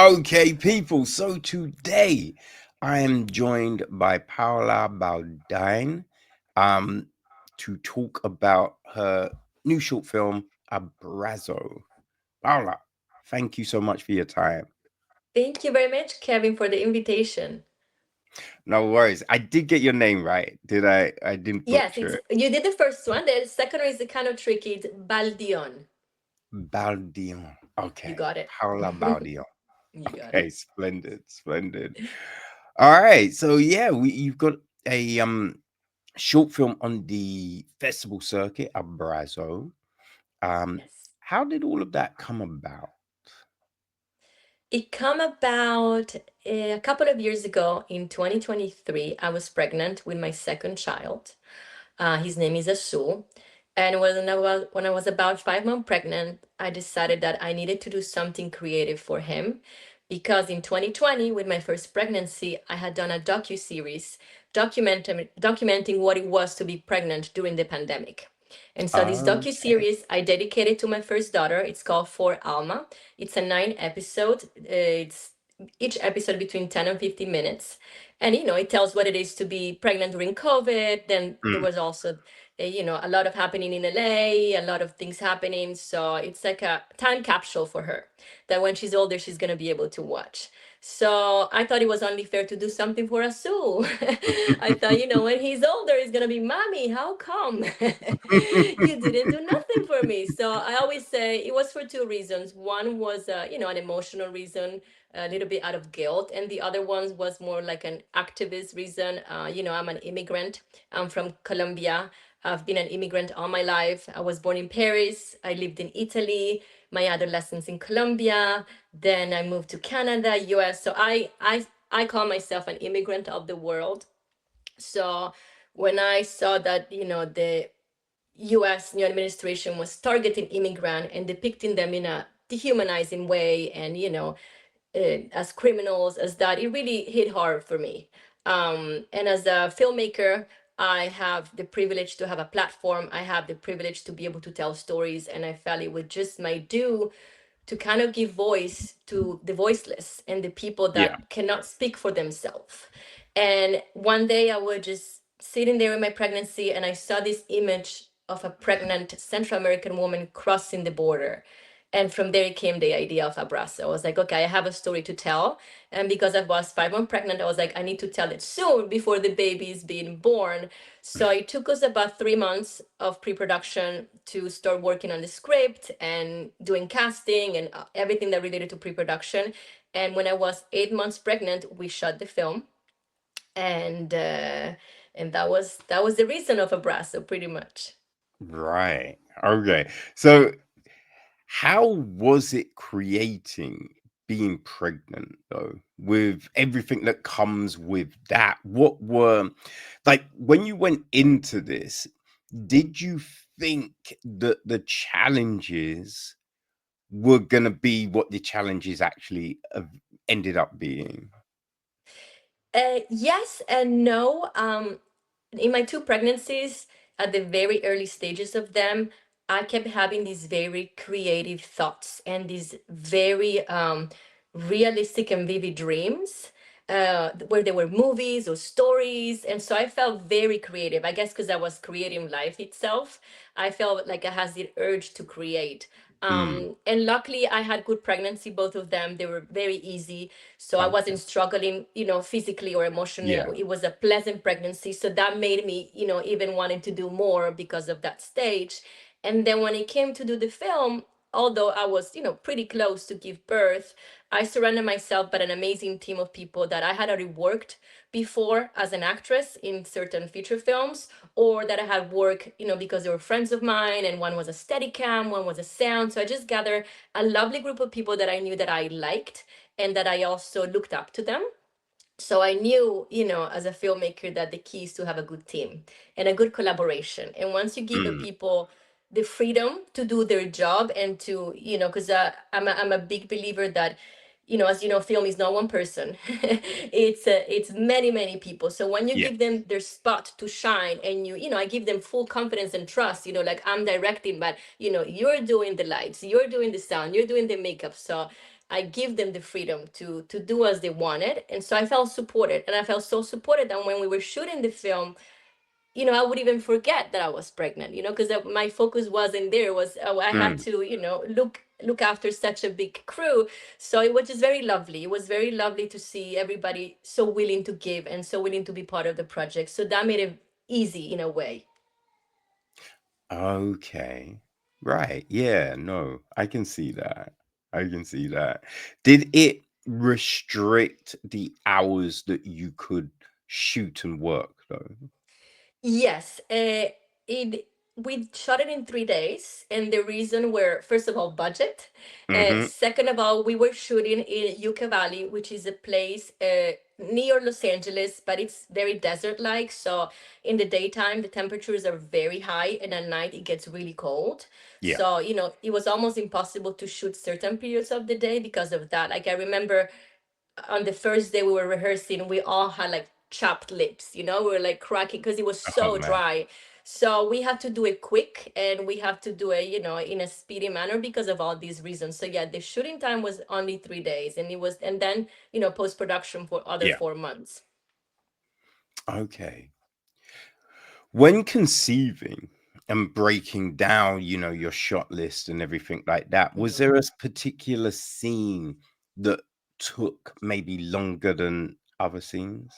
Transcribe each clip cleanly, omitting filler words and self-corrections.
Okay, people. So today I am joined by Paola Baldion um, to talk about her new short film, Abrazo. Paola, thank you so much for your time. Thank you very much, Kevin, for the invitation. No worries. I did get your name right. Did I? I didn't Yes, butcher it's it. you did the first one. The second one is kind of tricky. It's Baldion. Baldion. You Okay. got it. Paola Baldion. You got Okay, it. splendid, splendid. All right. So yeah, you've got a short film on the festival circuit, Abrazo. Um, Yes. how did all of that come about? It come about a couple of years ago in 2023. I was pregnant with my second child. His name is Asu. And when I was about 5 months pregnant, I decided that I needed to do something creative for him because in 2020, with my first pregnancy, I had done a docu-series documenting what it was to be pregnant during the pandemic. And so this Okay. docu-series I dedicated to my first daughter. It's called For Alma. It's a 9 episode. It's each episode between 10 and 15 minutes, and it tells what it is to be pregnant during COVID. Then there Mm. was also a lot of happening in LA, a lot of things happening, so it's like a time capsule for her that when she's older she's going to be able to watch. So I thought it was only fair to do something for Asu. I thought, when he's older he's going to be, mommy, how come you didn't do nothing for me? So I always say it was for two reasons. One was an emotional reason, a little bit out of guilt, and the other one was more like an activist reason. I'm an immigrant. I'm from Colombia. I've been an immigrant all my life. I was born in Paris. I lived in Italy, my adolescence in Colombia. Then I moved to Canada, US. So I call myself an immigrant of the world. So when I saw that, the US new administration was targeting immigrant and depicting them in a dehumanizing way, and as criminals, as that, it really hit hard for me. And as a filmmaker, I have the privilege to have a platform. I have the privilege to be able to tell stories, and I felt it was just my due to kind of give voice to the voiceless and the people Yeah. that cannot speak for themselves. And one day I was just sitting there in my pregnancy, and I saw this image of a pregnant Central American woman crossing the border. And from there came the idea of Abrazo. I was like, okay, I have a story to tell. And because I was 5 months pregnant, I was like, I need to tell it soon before the baby is being born. So it took us about 3 months of pre-production to start working on the script and doing casting and everything that related to pre-production. And when I was 8 months pregnant, we shot the film, and that was the reason of Abrazo, pretty much. Right. Okay. So how was it creating being pregnant though, with everything that comes with that? What were, like, when you went into this, did you think that the challenges were going to be what the challenges actually ended up being? Yes and no. In my two pregnancies, at the very early stages of them, I kept having these very creative thoughts and these very realistic and vivid dreams, where there were movies or stories. And so I felt very creative. I guess because I was creating life itself, I felt like I had the urge to create. Mm. And luckily, I had good pregnancy, both of them. They were very easy, so I Okay. wasn't struggling, physically or emotionally. Yeah. It was a pleasant pregnancy, so that made me, even wanting to do more because of that stage. And then when it came to do the film, although I was, pretty close to give birth, I surrounded myself by an amazing team of people that I had already worked before as an actress in certain feature films, or that I had worked, because they were friends of mine, and one was a Steadicam, one was a sound. So I just gathered a lovely group of people that I knew that I liked and that I also looked up to them. So I knew, as a filmmaker, that the key is to have a good team and a good collaboration. And once you give the Mm. people the freedom to do their job and to, because I'm a big believer that, as you know, film is not one person. It's many, many people. So when you Yeah. give them their spot to shine, and I give them full confidence and trust, like I'm directing, but you're doing the lights, you're doing the sound, you're doing the makeup. So I give them the freedom to do as they wanted. And so I felt supported, and I felt so supported that when we were shooting the film, I would even forget that I was pregnant, because my focus wasn't there. It was I had Mm. to, look after such a big crew. So it was just very lovely. It was very lovely to see everybody so willing to give and so willing to be part of the project. So that made it easy in a way. Okay. Right. Yeah, no, I can see that. I can see that. Did it restrict the hours that you could shoot and work though? Yes, it we shot it in 3 days, and the reason were, first of all, budget. Mhm. Second of all, we were shooting in Yucca Valley, which is a place near Los Angeles, but it's very desert-like. So in the daytime, the temperatures are very high, and at night it gets really cold. Yeah. So it was almost impossible to shoot certain periods of the day because of that. Like I remember on the first day we were rehearsing, we all had like chapped lips, we were like cracking because it was Oh so man. dry. So we had to do it quick, and we have to do it, in a speedy manner because of all these reasons. So yeah, the shooting time was only 3 days, and then, post production for other Yeah. 4 months. Okay. When conceiving and breaking down, your shot list and everything like that, was Mhm. there a particular scene that took maybe longer than other scenes?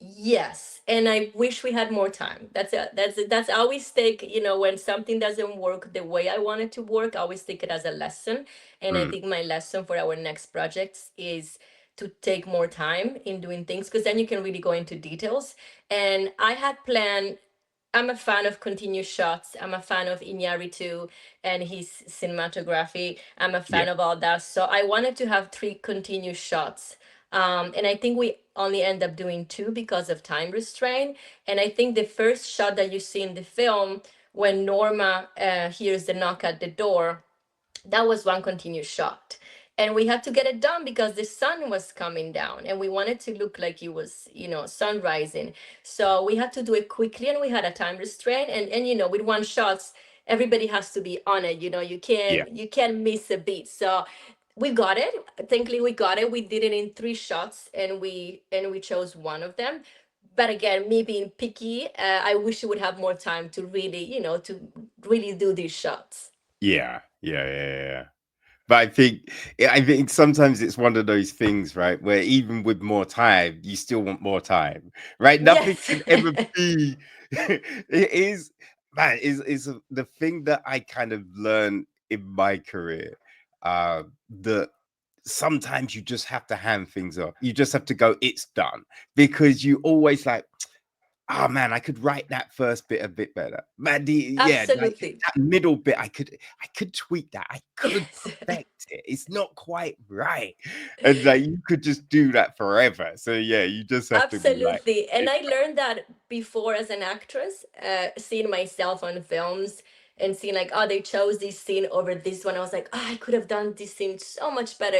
Yes, and I wish we had more time. That's I always take, when something doesn't work the way I want it to work, I always take it as a lesson. And I Mm. think my lesson for our next projects is to take more time in doing things, because then you can really go into details. And I had planned, I'm a fan of continuous shots. I'm a fan of Iñárritu and his cinematography. I'm a Yeah. fan of all that. So I wanted to have three continuous shots. And I think we only end up doing two because of time restraint. And I think the first shot that you see in the film, when Norma hears the knock at the door, that was one continuous shot, and we had to get it done because the sun was coming down and we wanted to look like it was, sun rising. So we had to do it quickly, and we had a time restraint, and with one shots, everybody has to be on it. You Yeah. can't miss a beat. So we got it. Thankfully we got it. We did it in 3 shots, and we chose one of them. But again, me being picky, I wish we would have more time to really, to really do these shots. Yeah. Yeah. Yeah. Yeah. But I think sometimes it's one of those things, right, where even with more time, you still want more time, right? Nothing Yes. can ever be. It is, man, is the thing that I kind of learned in my career. That sometimes you just have to hand things off. You just have to go, it's done, because you always like, oh man, I could write that first bit a bit better. Man, yeah, like Absolutely. that middle bit, I could tweak that. I could Yes. perfect it. It's not quite right. And like you could just do that forever. So yeah, you just have to be like, Absolutely. And it's I learned that before as an actress, seeing myself on films and seeing like, oh, they chose this scene over this one. I was like, oh, I could have done this scene so much better.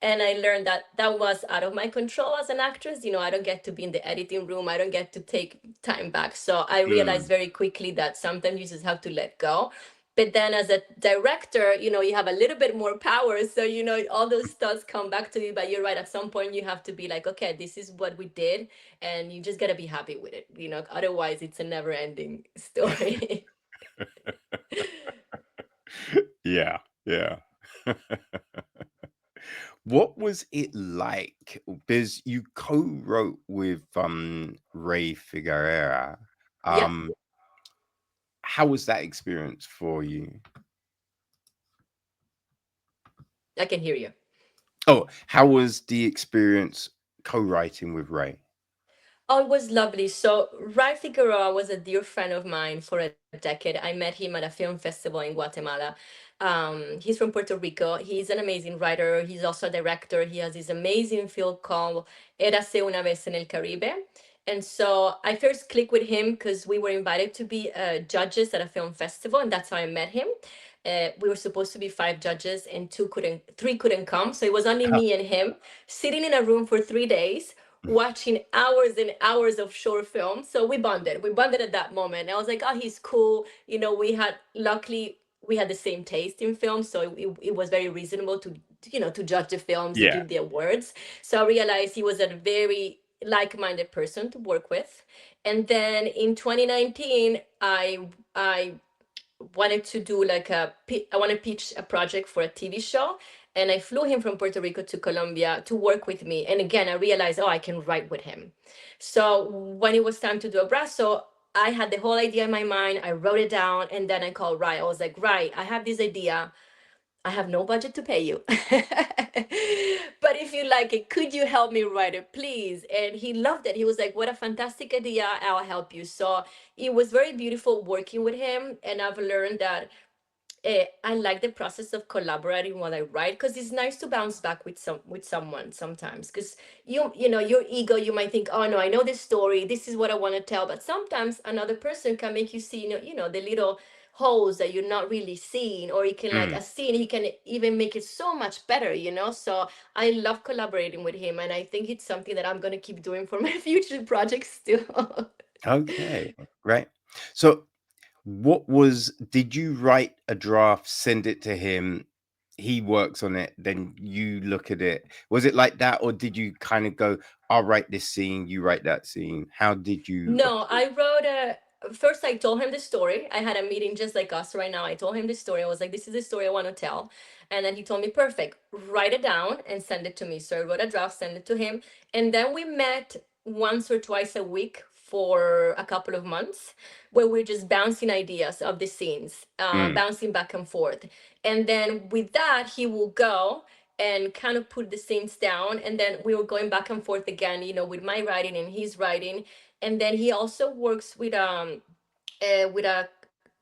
And I learned that that was out of my control as an actress. I don't get to be in the editing room. I don't get to take time back. So I realized mm, very quickly that sometimes you just have to let go. But then as a director, you have a little bit more power. So, all those thoughts come back to you. But you're right, at some point you have to be like, okay, this is what we did. And you just got to be happy with it. Otherwise it's a never ending story. yeah, yeah. What was it like? Because you co-wrote with Ray Figueroa. Yeah, Um, how was that experience for you? I can hear you. Oh, how was the experience co-writing with Ray? Oh, it was lovely. So, Ray Figueroa was a dear friend of mine for a decade. I met him at a film festival in Guatemala. He's from Puerto Rico. He's an amazing writer. He's also a director. He has this amazing film called Érase una vez en el Caribe. And so I first clicked with him because we were invited to be judges at a film festival, and that's how I met him. We were supposed to be five judges, and three couldn't come. So it was only me and him sitting in a room for 3 days watching hours and hours of short films. So we bonded. We bonded at that moment. I was like, oh, he's cool. We had, luckily, we had the same taste in film. So it was very reasonable to judge the films, to Yeah. give the awards. So I realized he was a very like-minded person to work with. And then in 2019, I wanted to do like I want to pitch a project for a TV show, and I flew him from Puerto Rico to Colombia to work with me. And again, I realized, oh, I can write with him. So when it was time to do Abrazo, I had the whole idea in my mind. I wrote it down, and then I called Rai. I was like, Rai, I have this idea. I have no budget to pay you. But if you like it, could you help me write it, please? And he loved it. He was like, what a fantastic idea. I'll help you. So it was very beautiful working with him. And I've learned that I like the process of collaborating while I write, because it's nice to bounce back with someone sometimes. Because your ego, you might think, oh no, I know this story, this is what I want to tell, but sometimes another person can make you see, the little holes that you're not really seeing, or you can like Mm. a scene, he can even make it so much better. So I love collaborating with him, and I think it's something that I'm going to keep doing for my future projects too. Okay. Right. So what was did you write a draft, send it to him, he works on it, then you look at it? Was it like that, or did you kind of go, I'll write this scene, you write that scene? How did you No, approach? I wrote a. First, I told him the story. I had a meeting just like us right now. I told him the story. I was like, this is the story I want to tell. And then he told me, perfect, write it down and send it to me. So I wrote a draft, send it to him. And then we met once or twice a week for a couple of months, where we're just bouncing ideas of the scenes, Mm, bouncing back and forth. And then with that, he will go and kind of put the scenes down. And then we were going back and forth again, with my writing and his writing. And then he also works with a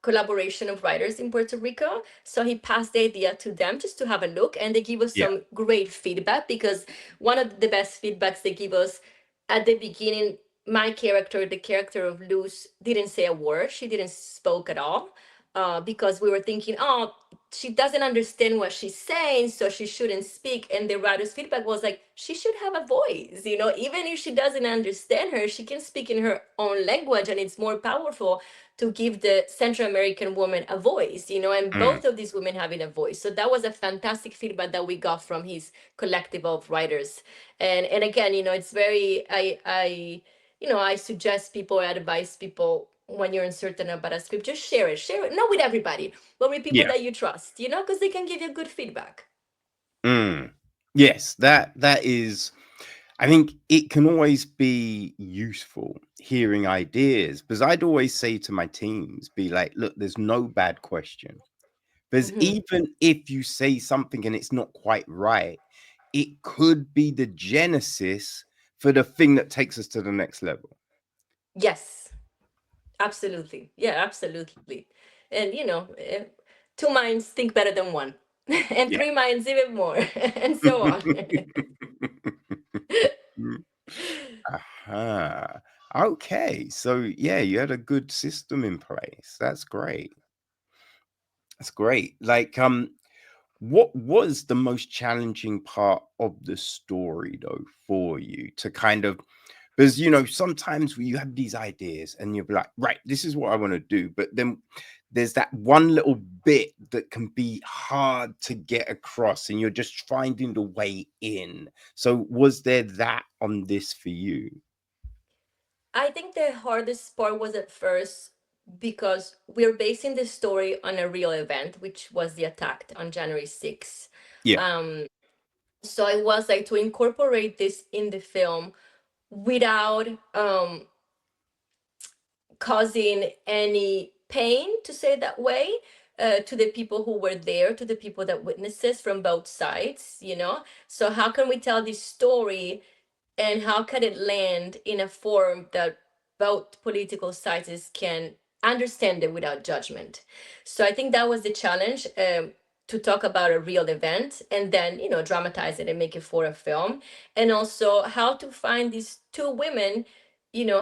collaboration of writers in Puerto Rico. So he passed the idea to them just to have a look, and they give us yeah. some great feedback, because one of the best feedbacks they give us at the beginning, my character, the character of Luz, didn't say a word. She didn't spoke at all, because we were thinking, oh, she doesn't understand what she's saying, so she shouldn't speak. And the writer's feedback was like, she should have a voice, even if she doesn't understand her, she can speak in her own language, and it's more powerful to give the Central American woman a voice, and Mm, both of these women having a voice. So that was a fantastic feedback that we got from his collective of writers. And again, it's very I suggest people, I advise people, when you're uncertain about a script, just share it, not with everybody, but with people yeah. that you trust, because they can give you good feedback. Mm. Yes, that is, I think it can always be useful hearing ideas, because I'd always say to my teams, be like, look, there's no bad question. Because Hmm. even if you say something and it's not quite right, it could be the genesis for the thing that takes us to the next level. Yes, absolutely. Yeah, absolutely. And two minds think better than one, and Yeah. three minds even more, and so on. Aha. Okay. So yeah, you had a good system in place. That's great. That's great. Like, what was the most challenging part of the story though for you to kind of, because sometimes you have these ideas and you'll be like, right, this is what I want to do, but then there's that one little bit that can be hard to get across and you're just finding the way in. So was there that on this for you? I think the hardest part was at first, because we're basing the story on a real event, which was the attack on January 6th. Yeah. Um, so it was like to incorporate this in the film without causing any pain, to say it that way, to the people who were there, to the people that witnesses from both sides. So how can we tell this story, and how can it land in a form that both political sides can understand it without judgment? So I think that was the challenge, to talk about a real event and then dramatize it and make it for a film, and also how to find these two women,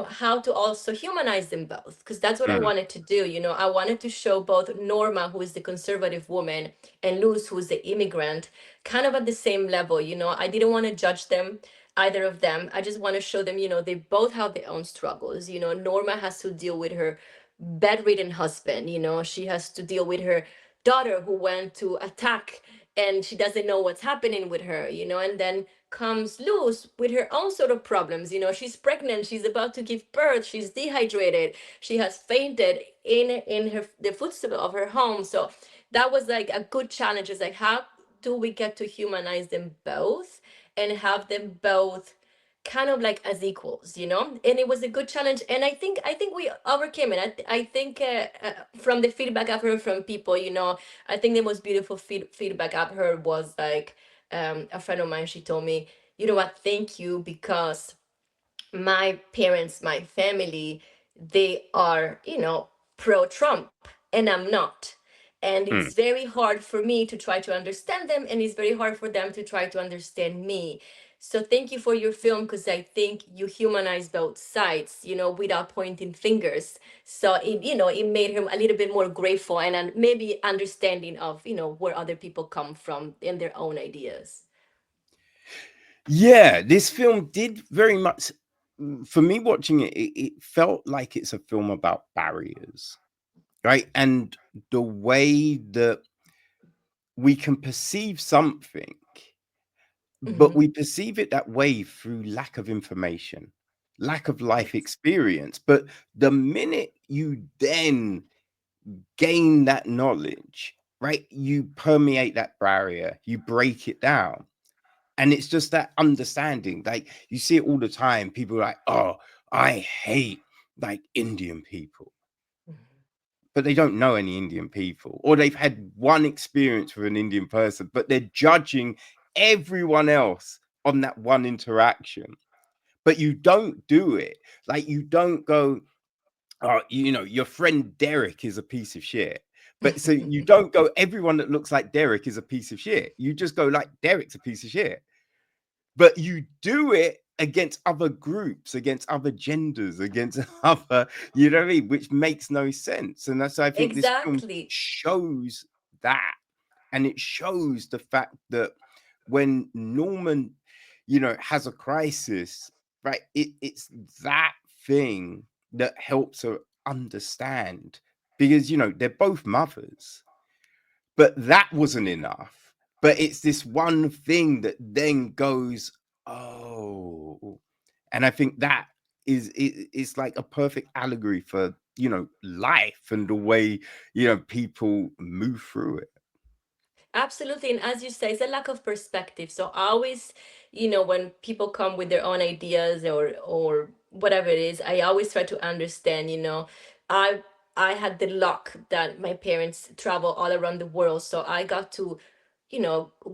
how to also humanize them both, because that's what I Mm, wanted to do. I wanted to show both Norma, who is the conservative woman, and Luz, who is the immigrant, kind of at the same level. I didn't want to judge them, either of them. I just want to show them, they both have their own struggles. Norma has to deal with her bedridden husband. She has to deal with her daughter, who went to attack and she doesn't know what's happening with her, and then comes Luz with her own sort of problems. She's pregnant, she's about to give birth, she's dehydrated, she has fainted in her the footstep of her home. So that was like a good challenge. It's like, how do we get to humanize them both and have them both kind of like as equals, and it was a good challenge, and I think we overcame it. I think from the feedback I've heard from people, I think the most beautiful feedback I've heard was like, a friend of mine, she told me, you know what, thank you, because my parents, my family, they are, pro Trump, and I'm not. And it's Hmm. very hard for me to try to understand them, and it's very hard for them to try to understand me. So thank you for your film, because I think you humanize both sides, without pointing fingers. So it made him a little bit more grateful and maybe understanding of, where other people come from and their own ideas. Yeah, this film did very much, for me watching it, it felt like it's a film about barriers, right? And the way that we can perceive something, but Hmm. we perceive it that way through lack of information, lack of life Yes. experience. But the minute you then gain that knowledge, right, you permeate that barrier, you break it down. And it's just that understanding. Like you see it all the time. People are like, oh, I hate like Indian people, but they don't know any Indian people, or they've had one experience with an Indian person, but they're judging everyone else on that one interaction. But you don't do it. Like you don't go, oh, your friend Derek is a piece of shit. But so you don't go, everyone that looks like Derek is a piece of shit. You just go like Derek's a piece of shit. But you do it against other groups, against other genders, against other, you know what I mean, which makes no sense. And that's, I think this film Exactly. shows that. And it shows the fact that when Norman, has a crisis, right, it's that thing that helps her understand, because they're both mothers, but that wasn't enough. But it's this one thing that then goes, oh. And I think that it's like a perfect allegory for, life and the way, people move through it. Absolutely. And as you say, it's a lack of perspective. So always, when people come with their own ideas or whatever it is, I always try to understand, I I had the luck that my parents travel all around the world. So I got to,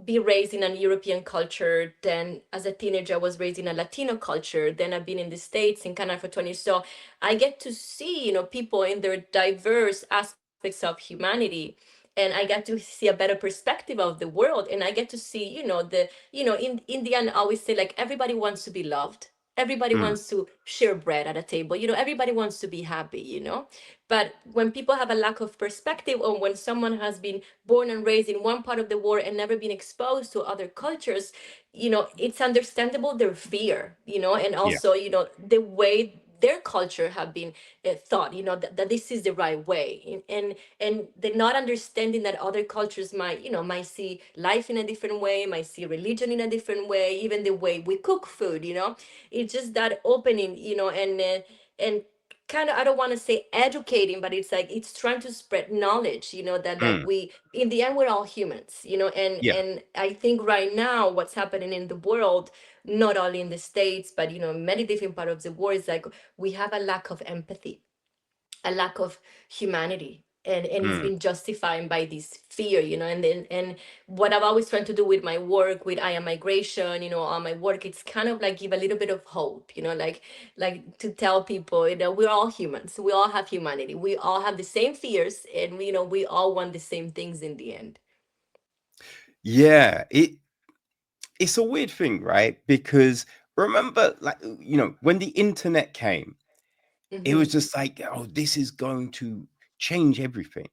be raised in an European culture. Then as a teenager, I was raised in a Latino culture. Then I've been in the States, in Canada for 20 years. So I get to see, people in their diverse aspects of humanity, and I get to see a better perspective of the world, and I get to see, in the end, I always say, like, everybody wants to be loved, everybody Mm, wants to share bread at a table, everybody wants to be happy, but when people have a lack of perspective, or when someone has been born and raised in one part of the world and never been exposed to other cultures, it's understandable their fear, and yeah. also, the way their culture have been thought, that this is the right way, and they're not understanding that other cultures might see life in a different way, might see religion in a different way, even the way we cook food, it's just that opening, and kind of, I don't want to say educating, but it's like it's trying to spread knowledge, that Mm, we, in the end, we're all humans, and yeah. and I think right now what's happening in the world, not only in the States, but many different parts of the world, is like we have a lack of empathy, a lack of humanity, and it's Mm. been justified by this fear, and what I've always tried to do with my work, with I Am Migration, on my work, it's kind of like give a little bit of hope, like to tell people, we're all humans, we all have humanity, we all have the same fears, and we all want the same things in the end. Yeah. It's a weird thing, right? Because remember, like, when the internet came, it was Hmm. just like, oh, this is going to change everything,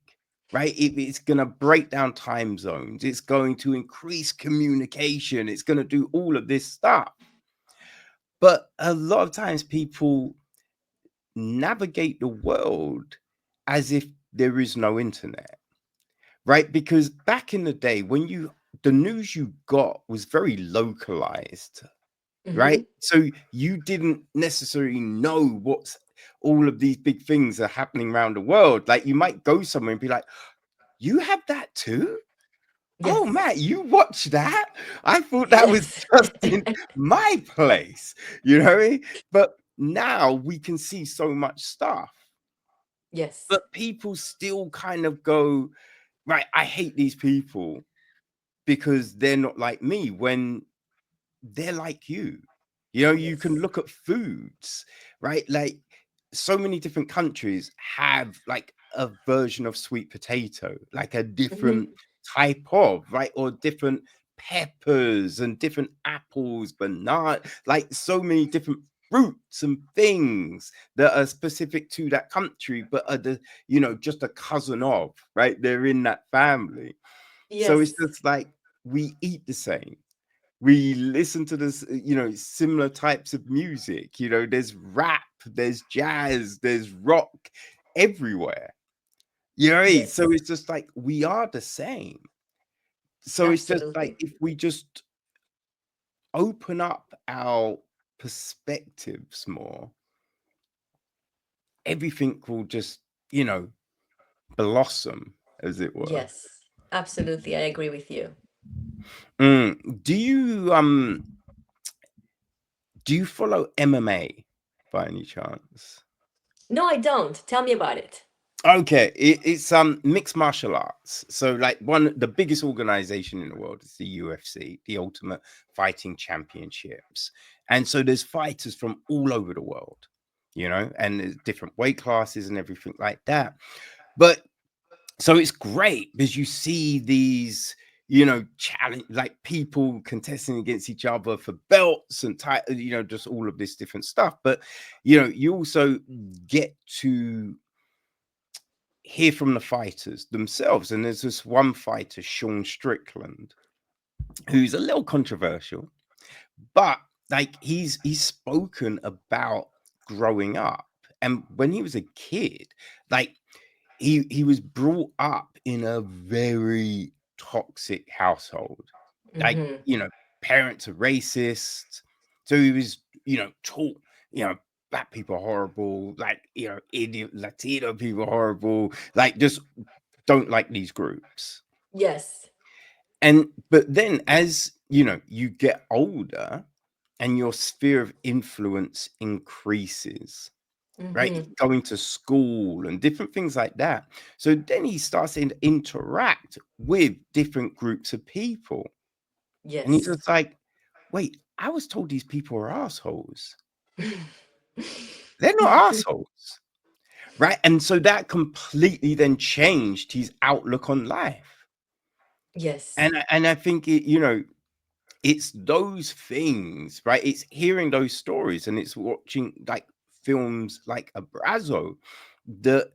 right? It's going to break down time zones. It's going to increase communication. It's going to do all of this stuff. But a lot of times people navigate the world as if there is no internet, right? Because back in the day, when you the news you got was very localized, right? Mm-hmm. So you didn't necessarily know what's all of these big things are happening around the world. Like you might go somewhere and be like, "You have that too? Oh, Yes. Matt, you watch that? I thought that was Yes. just in my place, you know?" But now we can see so much stuff, Yes. but people still kind of go, right, I hate these people because they're not like me when they're like you. You know, you can Yes. look at foods, right? Like so many different countries have like a version of sweet potato, like a different Mm-hmm. type of, right? Or different peppers and different apples, banana, like so many different fruits and things that are specific to that country, but are the, you know, just a cousin of, right? They're in that family. So it's Yes. just like we eat the same, we listen to this, you know, similar types of music. You know, there's rap, there's jazz, there's rock everywhere. You know what I mean? So Yes. it's just like we are the same. So it's just like Absolutely. if we just open up our perspectives more, everything will just, you know, blossom, as it were. Yes. Absolutely. I agree with you. Do you follow MMA by any chance? No, I don't. Tell me about it. Okay, it's mixed martial arts. So like the biggest organization in the world is the UFC, the Ultimate Fighting Championships. And so there's fighters from all over the world, you know, and there's different weight classes and everything like that. But so it's great because you see these, you know, challenge like people contesting against each other for belts and you know, just all of this different stuff. But you know, you also get to hear from the fighters themselves. And there's this one fighter, Sean Strickland, who's a little controversial, but like he's spoken about growing up. And when he was a kid, like he was brought up in a very toxic household. Like, Mm-hmm. you know, parents are racist. So he was, you know, taught, you know, black people are horrible, like, you know, Indian Latino people are horrible, like just don't like these groups. Yes. And but then as you know, you get older and your sphere of influence increases, right? Mm-hmm. Going to school and different things like that. So then he starts to interact with different groups of people. And he's Yes. just like, wait, I was told these people are assholes. They're not assholes. Right. And so that completely then changed his outlook on life. Yes. And I think it, you know, it's those things, right? It's hearing those stories and it's watching like films like Abrazo that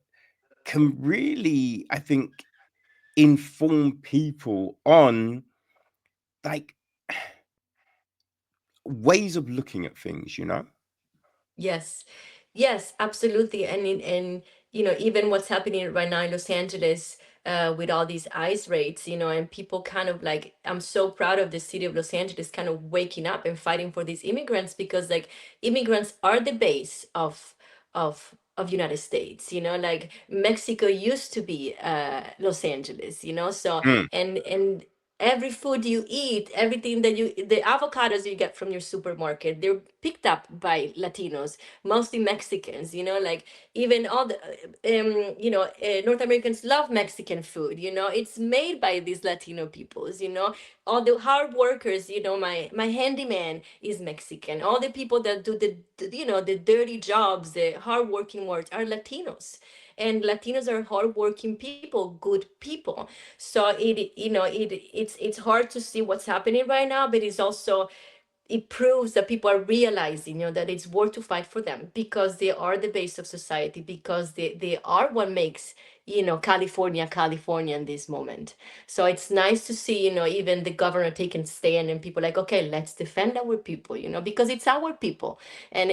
can really, I think, inform people on like ways of looking at things, you know? Yes, yes, absolutely. And you know, even what's happening right now in Los Angeles, with all these ICE raids, you know, and people kind of like, I'm so proud of the city of Los Angeles kind of waking up and fighting for these immigrants, because like immigrants are the base of United States, you know, like Mexico used to be Los Angeles, you know, so Mm, and every food you eat, everything that you, the avocados you get from your supermarket, they're picked up by Latinos, mostly Mexicans, you know, like even all the you know, North Americans love Mexican food, you know, it's made by these Latino peoples, you know, all the hard workers, you know, my handyman is Mexican, all the people that do you know, the dirty jobs, the hard working work are Latinos. And Latinos are hardworking people, good people. So it, you know, it's hard to see what's happening right now, but it's also, it proves that people are realizing, you know, that it's worth to fight for them, because they are the base of society, because they are what makes, you know, California California in this moment. So it's nice to see, you know, even the governor taking stand, and people like, okay, let's defend our people, you know, because it's our people. And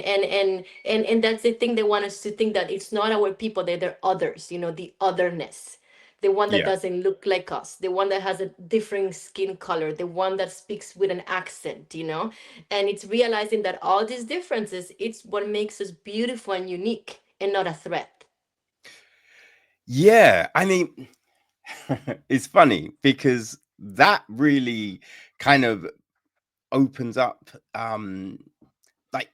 that's the thing, they want us to think that it's not our people, they're others, you know, the otherness. the one that Yeah. doesn't look like us, the one that has a different skin color, the one that speaks with an accent, you know? And it's realizing that all these differences, it's what makes us beautiful and unique and not a threat. Yeah. I mean, it's funny because that really kind of opens up like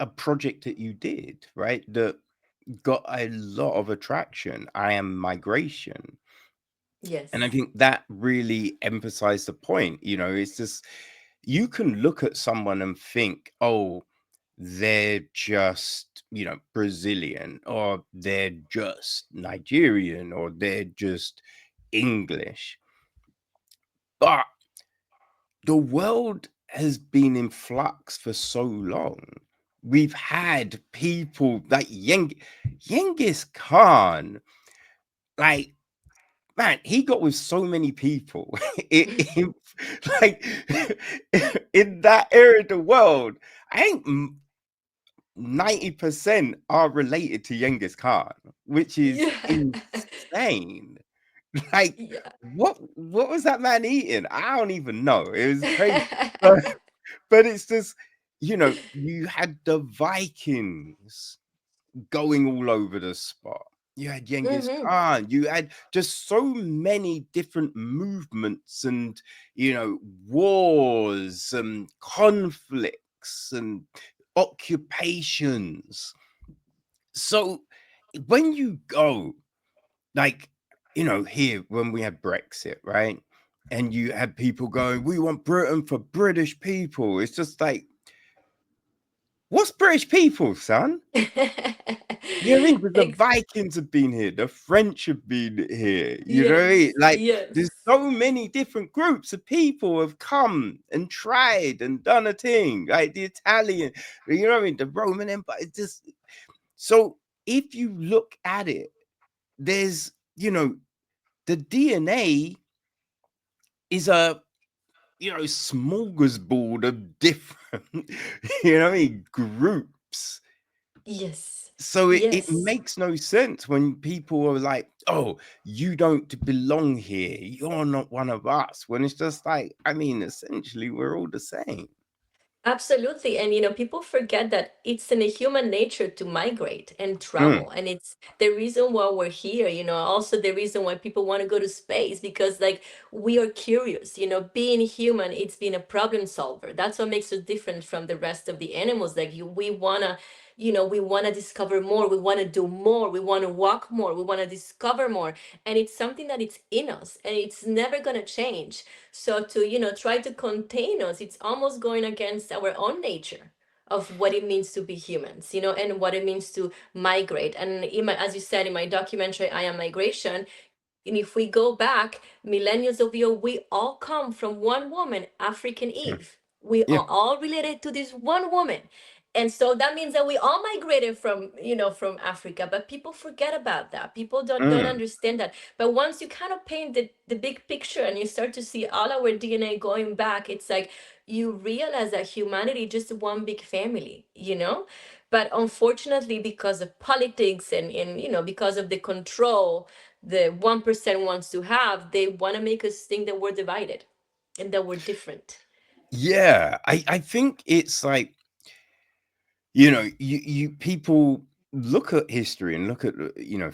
a project that you did, right? That got a lot of attraction. I am migration. And I Yes. think that really emphasized the point. It's just you can look at someone and think, oh, they're just, Brazilian, or they're just Nigerian, or they're just English. But the world has been in flux for so long. We've had people like Genghis Khan, like, man, he got with so many people. Like in that area of the world, I think 90% are related to Genghis Khan, which is Yeah. insane. Like, Yeah. what was that man eating? I don't even know. It was crazy. But, but it's just, you had the Vikings going all over the spot. You had Genghis Hmm. Khan. You had just so many different movements and, wars and conflicts and occupations. So when you go, like, here when we had Brexit, right? And you had people going, we want Britain for British people. It's just like, what's British people, son? You know what I mean? Because the Ex- Vikings have been here, the French have been here, you know what I mean? yes, Like, there's yes. so many different groups of people have come and tried and done a thing, like the Italian, you know what I mean? The Roman Empire. It's just so if you look at it, there's, the DNA is a, smorgasbord of different, you know what I mean, groups. Yes. So it Yes. makes no sense when people are like, oh, you don't belong here. You're not one of us. When it's just like, I mean, essentially, we're all the same. Absolutely. And people forget that it's in a human nature to migrate and Mm, travel. And it's the reason why we're here, also the reason why people want to go to space, because like we are curious, being human, it's being a problem solver. That's what makes us different from the rest of the animals. Like we wanna, we wanna discover more, we wanna do more, we wanna walk more, we wanna discover more. And it's something that it's in us and it's never gonna change. So to, try to contain us, it's almost going against our own nature of what it means to be humans, and what it means to migrate. And as you said in my documentary, I Am Migration, and if we go back millennials ago, we all come from one woman, African mm, Eve. We yeah. are all related to this one woman. And so that means that we all migrated from, from Africa, but people forget about that. People don't Mm. understand that. But once you kind of paint the big picture and you start to see all our DNA going back, it's like you realize that humanity is just one big family. But unfortunately, because of politics and because of the control the 1% wants to have, they want to make us think that we're divided and that we're different. Yeah. I think it's like, you people look at history and look at,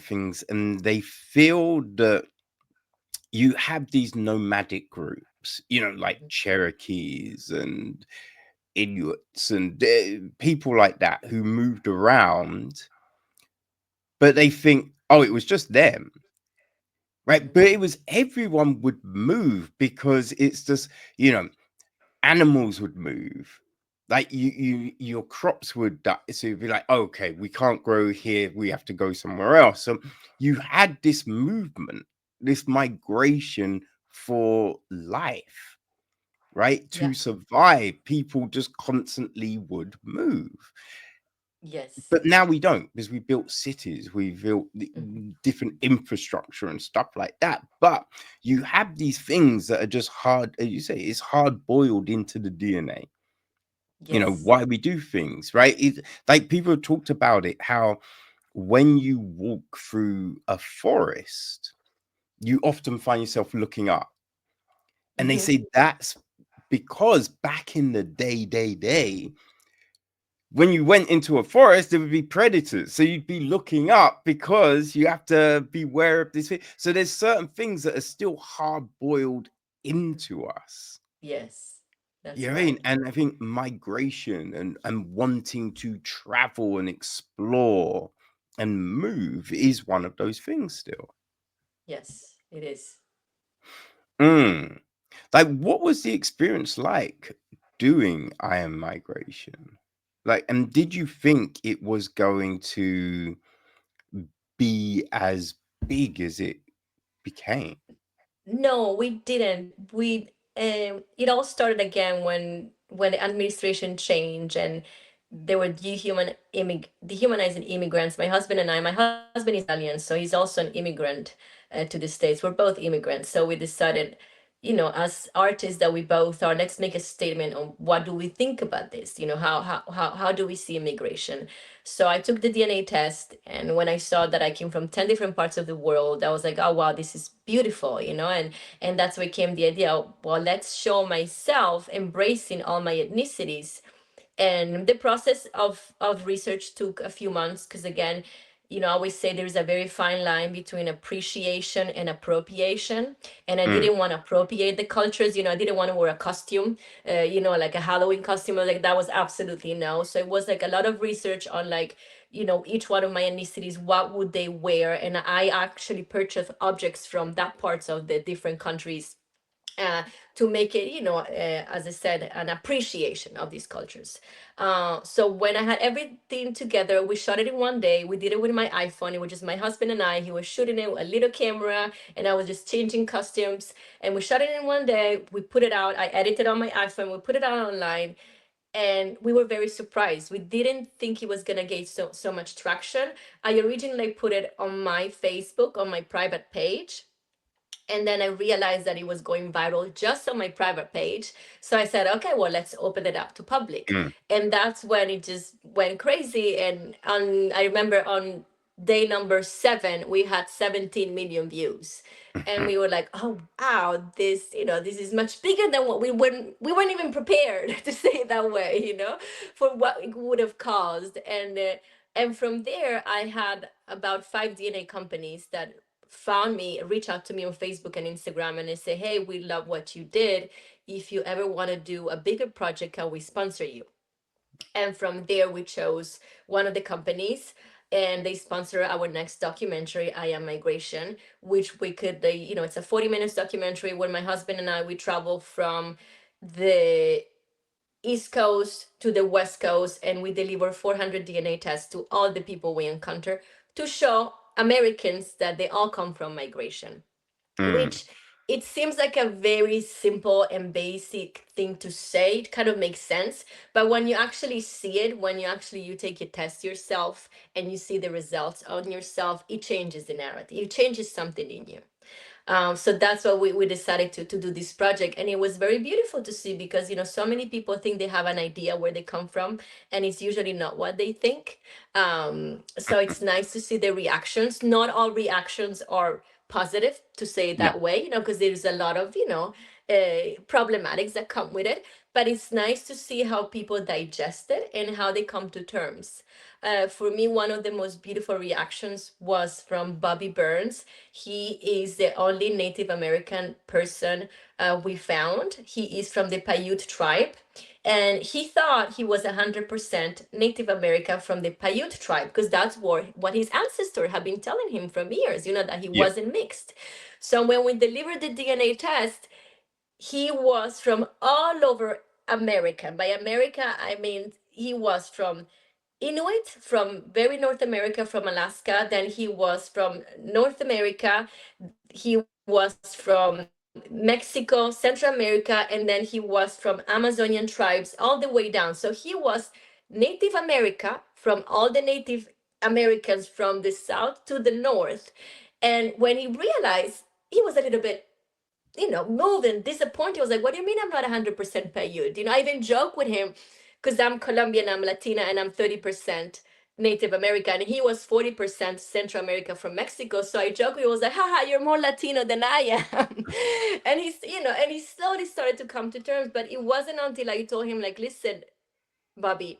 things, and they feel that you have these nomadic groups, like Cherokees and Inuits and people like that who moved around, but they think, oh, it was just them, right? But it was everyone would move because it's just, you know, animals would move. Like your crops would die. So you'd be like, okay, we can't grow here. We have to go somewhere else. So you had this movement, this migration for life, right? Yeah. To survive, people just constantly would move. Yes. But now we don't, because we built cities, we built Hmm. different infrastructure and stuff like that. But you have these things that are just hard, as you say, it's hard boiled into the DNA. Yes. Why we do things, right? Like people have talked about it, how when you walk through a forest, you often find yourself looking up. And they Hmm. say that's because back in the day, when you went into a forest, there would be predators. So you'd be looking up because you have to be aware of this. So there's certain things that are still hard boiled into us. Yes, You that's know what I mean? right. And I think migration and wanting to travel and explore and move is one of those things still. Yes, it is. Mm. Like, what was the experience like doing I Am Migration? Like, and did you think it was going to be as big as it became? No, we didn't. We it all started again when the administration changed and there were dehumanizing immigrants. My husband is Italian, so he's also an immigrant to the States. We're both immigrants, so we decided, as artists that we both are, let's make a statement on what do we think about this. How do we see immigration? So I took the DNA test, and when I saw that I came from 10 different parts of the world, I was like, oh wow, this is beautiful, and that's where came the idea, well, let's show myself embracing all my ethnicities. And the process of research took a few months because, again, I always say there's a very fine line between appreciation and appropriation. And I Mm, didn't want to appropriate the cultures. I didn't want to wear a costume, like a Halloween costume. Like that was absolutely no. So it was like a lot of research on, like, each one of my ethnicities, what would they wear? And I actually purchased objects from that parts of the different countries, uh, to make it, as I said, an appreciation of these cultures. So when I had everything together, we shot it in one day. We did it with my iPhone. It was just my husband and I. He was shooting it with a little camera, and I was just changing costumes. And we shot it in one day. We put it out. I edited on my iPhone. We put it out online, and we were very surprised. We didn't think it was gonna get so much traction. I originally put it on my Facebook, on my private page, and then I realized that it was going viral just on my private page. So I said, okay, well, let's open it up to public. mm. And that's when it just went crazy. And I remember on day number 7, we had 17 million views. And we were like, oh wow, this is much bigger than what we weren't even prepared to say it that way, for what it would have caused. And from there, I had about 5 DNA companies that found me, reach out to me on Facebook and Instagram, and they say, hey, we love what you did. If you ever want to do a bigger project, can we sponsor you? And from there, we chose one of the companies, and they sponsor our next documentary, I Am Migration, which it's a 40 minutes documentary where my husband and I, we travel from the East Coast to the West Coast, and we deliver 400 DNA tests to all the people we encounter to show Americans that they all come from migration, Mm. which it seems like a very simple and basic thing to say. It kind of makes sense, but when you actually see it, when you take a test yourself and you see the results on yourself, it changes the narrative. It changes something in you. So that's why we decided to do this project. And it was very beautiful to see because, so many people think they have an idea where they come from, and it's usually not what they think. So it's nice to see the reactions. Not all reactions are positive, to say it Yeah. that way, because there's a lot of, problematics that come with it. But it's nice to see how people digest it and how they come to terms. For me, one of the most beautiful reactions was from Bobby Burns. He is the only Native American person we found. He is from the Paiute tribe. And he thought he was 100% Native American from the Paiute tribe because that's what his ancestors have been telling him from years, that he Yeah. wasn't mixed. So when we delivered the DNA test, he was from all over America. By America, I mean he was from Inuit, from very North America, from Alaska. Then he was from North America. He was from Mexico, Central America, and then he was from Amazonian tribes all the way down. So he was Native America, from all the Native Americans from the south to the north. And when he realized, he was a little bit, moved and disappointed. He was like, what do you mean I'm not 100% Paiute? I even joke with him because I'm Colombian, I'm Latina, and I'm 30% Native American, and he was 40% Central America from Mexico. So I joked, he was like, haha, you're more Latino than I am. And he's, and he slowly started to come to terms. But it wasn't until I told him, like, listen, Bobby,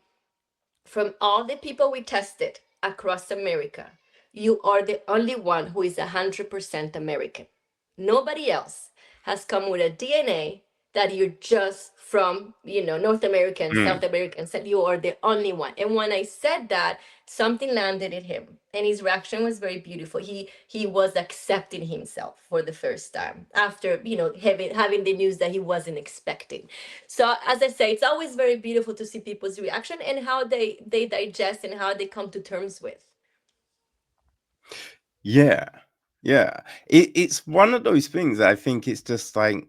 from all the people we tested across America, you are the only one who is 100% American. Nobody else has come with a DNA that you're just from, North American, South Mm. American. Said you are the only one. And when I said that, something landed in him, and his reaction was very beautiful. He was accepting himself for the first time after, having the news that he wasn't expecting. So as I say, it's always very beautiful to see people's reaction and how they digest and how they come to terms with. Yeah. Yeah. It's one of those things that I think it's just like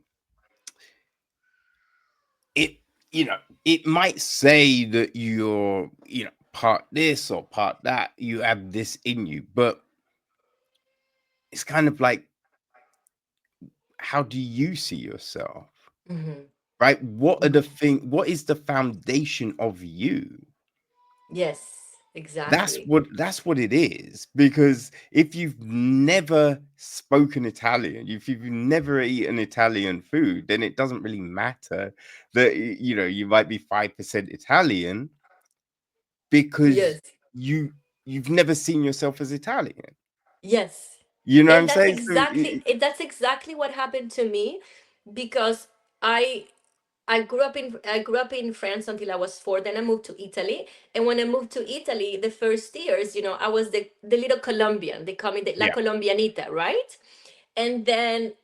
it, it might say that you're, part this or part that, you have this in you, but it's kind of like, how do you see yourself? Hmm. Right? What is the foundation of you? Yes, That's exactly. what that's what it is. Because if you've never spoken Italian, if you've never eaten Italian food, then it doesn't really matter that you might be 5% Italian because Yes. you you've never seen yourself as Italian. Yes. You know what I'm And saying? So that's exactly what happened to me, because I I grew up in France until I was 4. Then I moved to Italy, and when I moved to Italy, the first years, I was the little Colombian. They call me La yeah. Colombianita, right? And then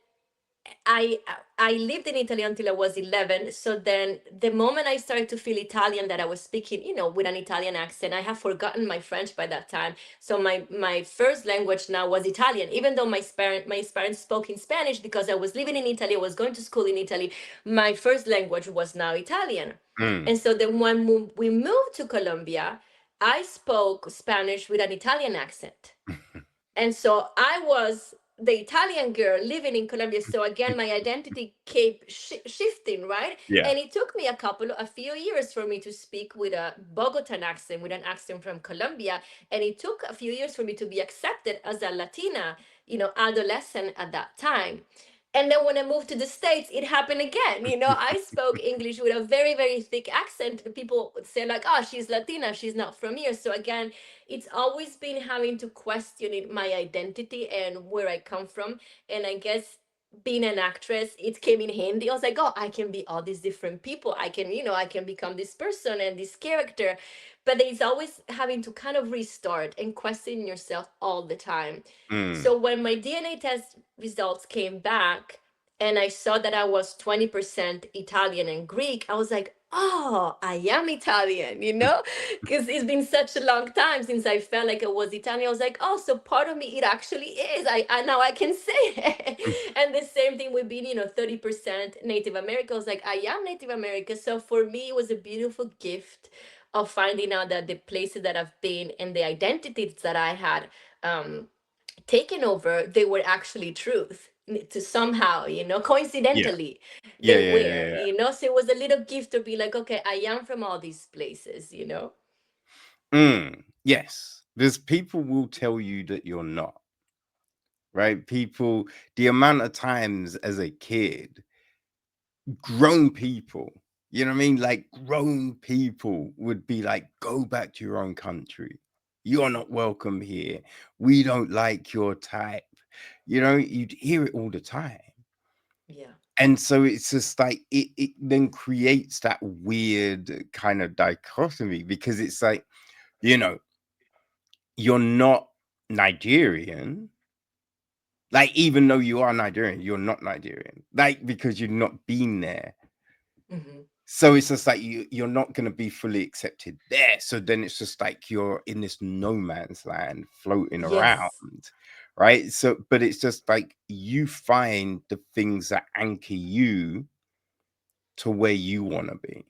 I I lived in Italy until I was 11. So then the moment I started to feel Italian, that I was speaking, with an Italian accent, I have forgotten my French by that time. So my first language now was Italian, even though my parents spoke in Spanish because I was living in Italy, I was going to school in Italy. My first language was now Italian. Mm. And so then when we moved to Colombia, I spoke Spanish with an Italian accent. And so I was the Italian girl living in Colombia. So again, my identity kept shifting, right? yeah. And it took me a few years for me to speak with a Bogotan accent, with an accent from Colombia. And it took a few years for me to be accepted as a Latina, adolescent at that time. And then when I moved to the States, it happened again. I spoke English with a very, very thick accent. People would say, like, oh, she's Latina, she's not from here. So again, it's always been having to question my identity and where I come from. And I guess being an actress, it came in handy. I was like, oh, I can be all these different people. I can become this person and this character. But it's always having to kind of restart and question yourself all the time. Mm. So when my DNA test results came back and I saw that I was 20% Italian and Greek, I was like, oh, I am Italian, because it's been such a long time since I felt like I was Italian. I was like, oh, so part of me, it actually is. I now I can say it. And the same thing with being, 30% Native American. I was like, I am Native American. So for me, it was a beautiful gift of finding out that the places that I've been and the identities that I had taken over, they were actually truth to somehow, Yeah. coincidentally, Yeah, they yeah, were, yeah, yeah. so it was a little gift to be like, okay, I am from all these places. Yes. There's people will tell you that you're not, right? People, the amount of times as a kid, grown people, you know what I mean? Like grown people would be like, go back to your own country. You're not welcome here. We don't like your type. You'd hear it all the time. Yeah. And so it's just like it then creates that weird kind of dichotomy because it's like, you know, you're not Nigerian. Like, even though you are Nigerian, you're not Nigerian. Like, because you've not been there. Hmm. So it's just like you're not gonna be fully accepted there. So then it's just like you're in this no man's land floating around. Yes. Right. So, but it's just like you find the things that anchor you to where you want to be.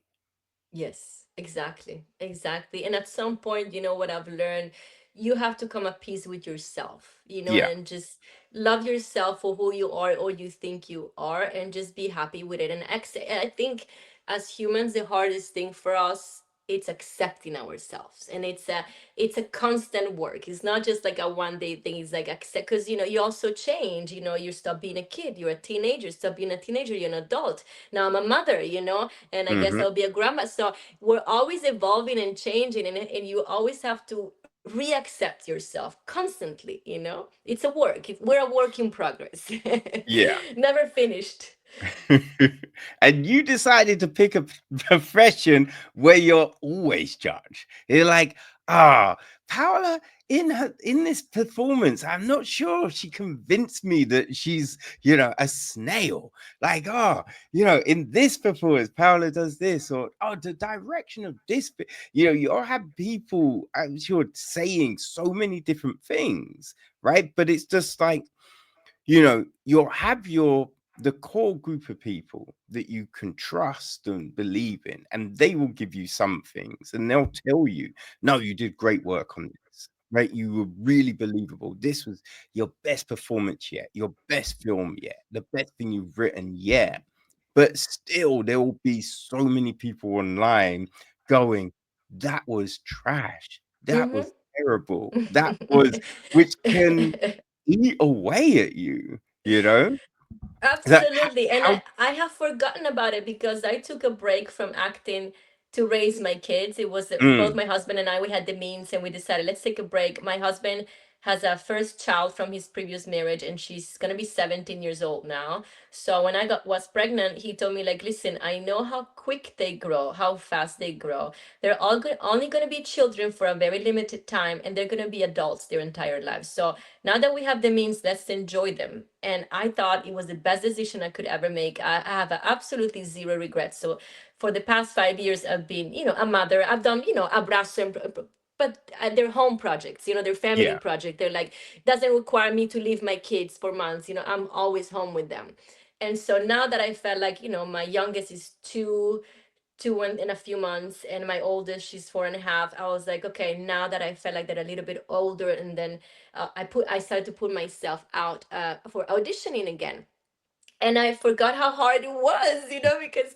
Yes, exactly. Exactly. And at some point, what I've learned, you have to come at peace with yourself, Yeah. and just love yourself for who you are or you think you are, and just be happy with it. And I think as humans, the hardest thing for us it's accepting ourselves, and it's a constant work. It's not just like a one day thing. It's like accept, because you also change. You stop being a kid, you're a teenager. Stop being a teenager, you're an adult. Now I'm a mother, and I guess Hmm. I'll be a grandma. So we're always evolving and changing, and you always have to reaccept yourself constantly. It's a work. We're a work in progress. Yeah. Never finished. And you decided to pick a profession where you're always judged. You're like, ah, Paola, in this performance, I'm not sure she convinced me that she's, a snail. Like, in this performance, Paola does this, or the direction of this. You'll have people, I'm sure, saying so many different things, right? But it's just like, you'll have the core group of people that you can trust and believe in, and they will give you some things, and they'll tell you, no, you did great work on this, right? You were really believable. This was your best performance yet, your best film yet, the best thing you've written yet. But still, there will be so many people online going, that was trash, that was terrible, that was, which can eat away at you, you know? That Absolutely. And how I have forgotten about it because I took a break from acting to raise my kids. It was both mm, my husband and I, we had the means and we decided, let's take a break. My husband has a first child from his previous marriage, and she's going to be 17 years old now. So when I was pregnant, he told me, like, listen, I know how quick they grow, how fast they grow. They're only going to be children for a very limited time, and they're going to be adults their entire lives. So now that we have the means, let's enjoy them. And I thought it was the best decision I could ever make. I have absolutely zero regrets. So for the past 5 years, I've been, a mother. I've done, Abrazo, but they're home projects, they're family yeah, project. They're like, doesn't require me to leave my kids for months. I'm always home with them. And so now that I felt like, my youngest is two in a few months, and my oldest, she's 4.5. I was like, okay, now that I felt like they're a little bit older, and then I started to put myself out for auditioning again. And I forgot how hard it was, because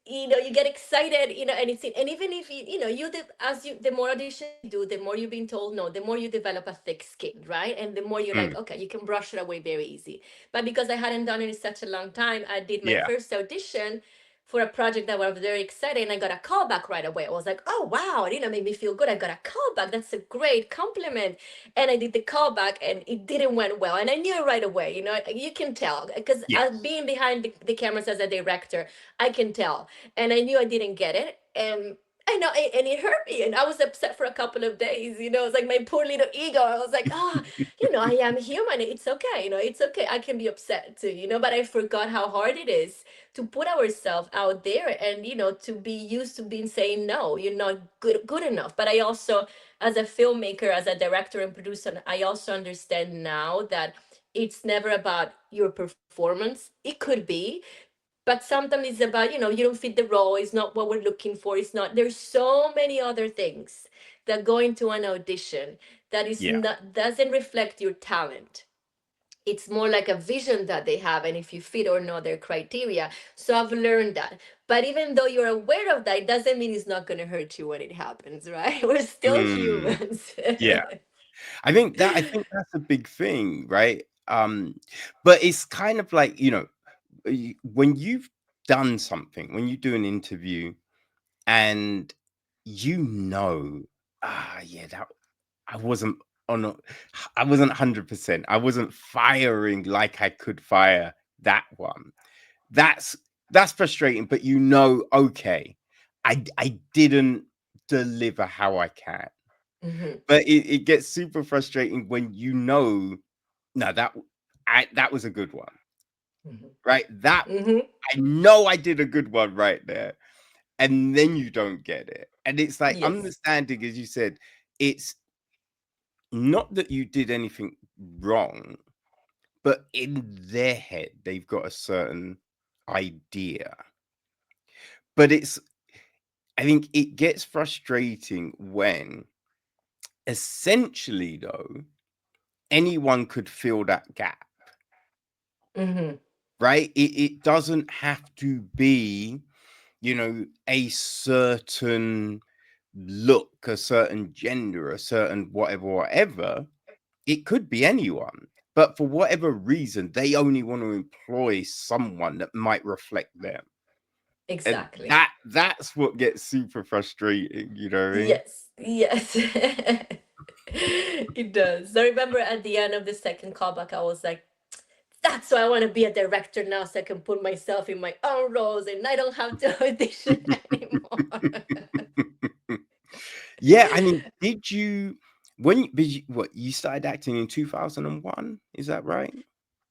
you get excited, and and even if the more auditions you do, the more you're being told no, the more you develop a thick skin, right? And the more you're like, mm, okay, you can brush it away very easy. But because I hadn't done it in such a long time, I did my yeah, first audition for a project that I was very excited, and I got a call back right away. I was like, oh wow, it made me feel good. I got a call back. That's a great compliment. And I did the callback, and it didn't went well, and I knew it right away. You can tell, because yes, being behind the cameras as a director, I can tell. And I knew I didn't get it, and I know, and it hurt me, and I was upset for a couple of days. It's like my poor little ego. I was like, I am human. It's okay. It's okay. I can be upset too. But I forgot how hard it is to put ourselves out there, and to be used to being saying no, you're not good enough. But I also, as a filmmaker, as a director and producer, I also understand now that it's never about your performance. It could be, but sometimes it's about, you don't fit the role. It's not what we're looking for. It's not, there's so many other things that go into an audition that is yeah, not, doesn't reflect your talent. It's more like a vision that they have, and if you fit or not their criteria. So I've learned that. But even though you're aware of that, it doesn't mean it's not going to hurt you when it happens, right? We're still mm, humans. yeah. I think that's a big thing, right? But it's kind of like, when you've done something, when you do an interview and yeah, that I wasn't on a, I wasn't 100%. I wasn't firing like I could fire that one. That's that's frustrating, but okay, I didn't deliver how I can. Hmm. But it gets super frustrating when no, that was a good one, Hmm. right? That Hmm. I know I did a good one right there, and then you don't get it. And it's like Yes. understanding, as you said, it's not that you did anything wrong, but in their head, they've got a certain idea. But I think it gets frustrating when essentially, though, anyone could fill that gap, Hmm. right? It doesn't have to be, a certain. look, a certain gender, a certain whatever, whatever, it could be anyone. But for whatever reason, they only want to employ someone that might reflect them. And Exactly. that's what gets super frustrating, you know what I mean? Yes, yes. It does. I remember at the end of the second callback, I was like, that's why I want to be a director now, so I can put myself in my own roles and I don't have to audition anymore. Yeah, I mean, did you what you started acting in 2001? Is that right?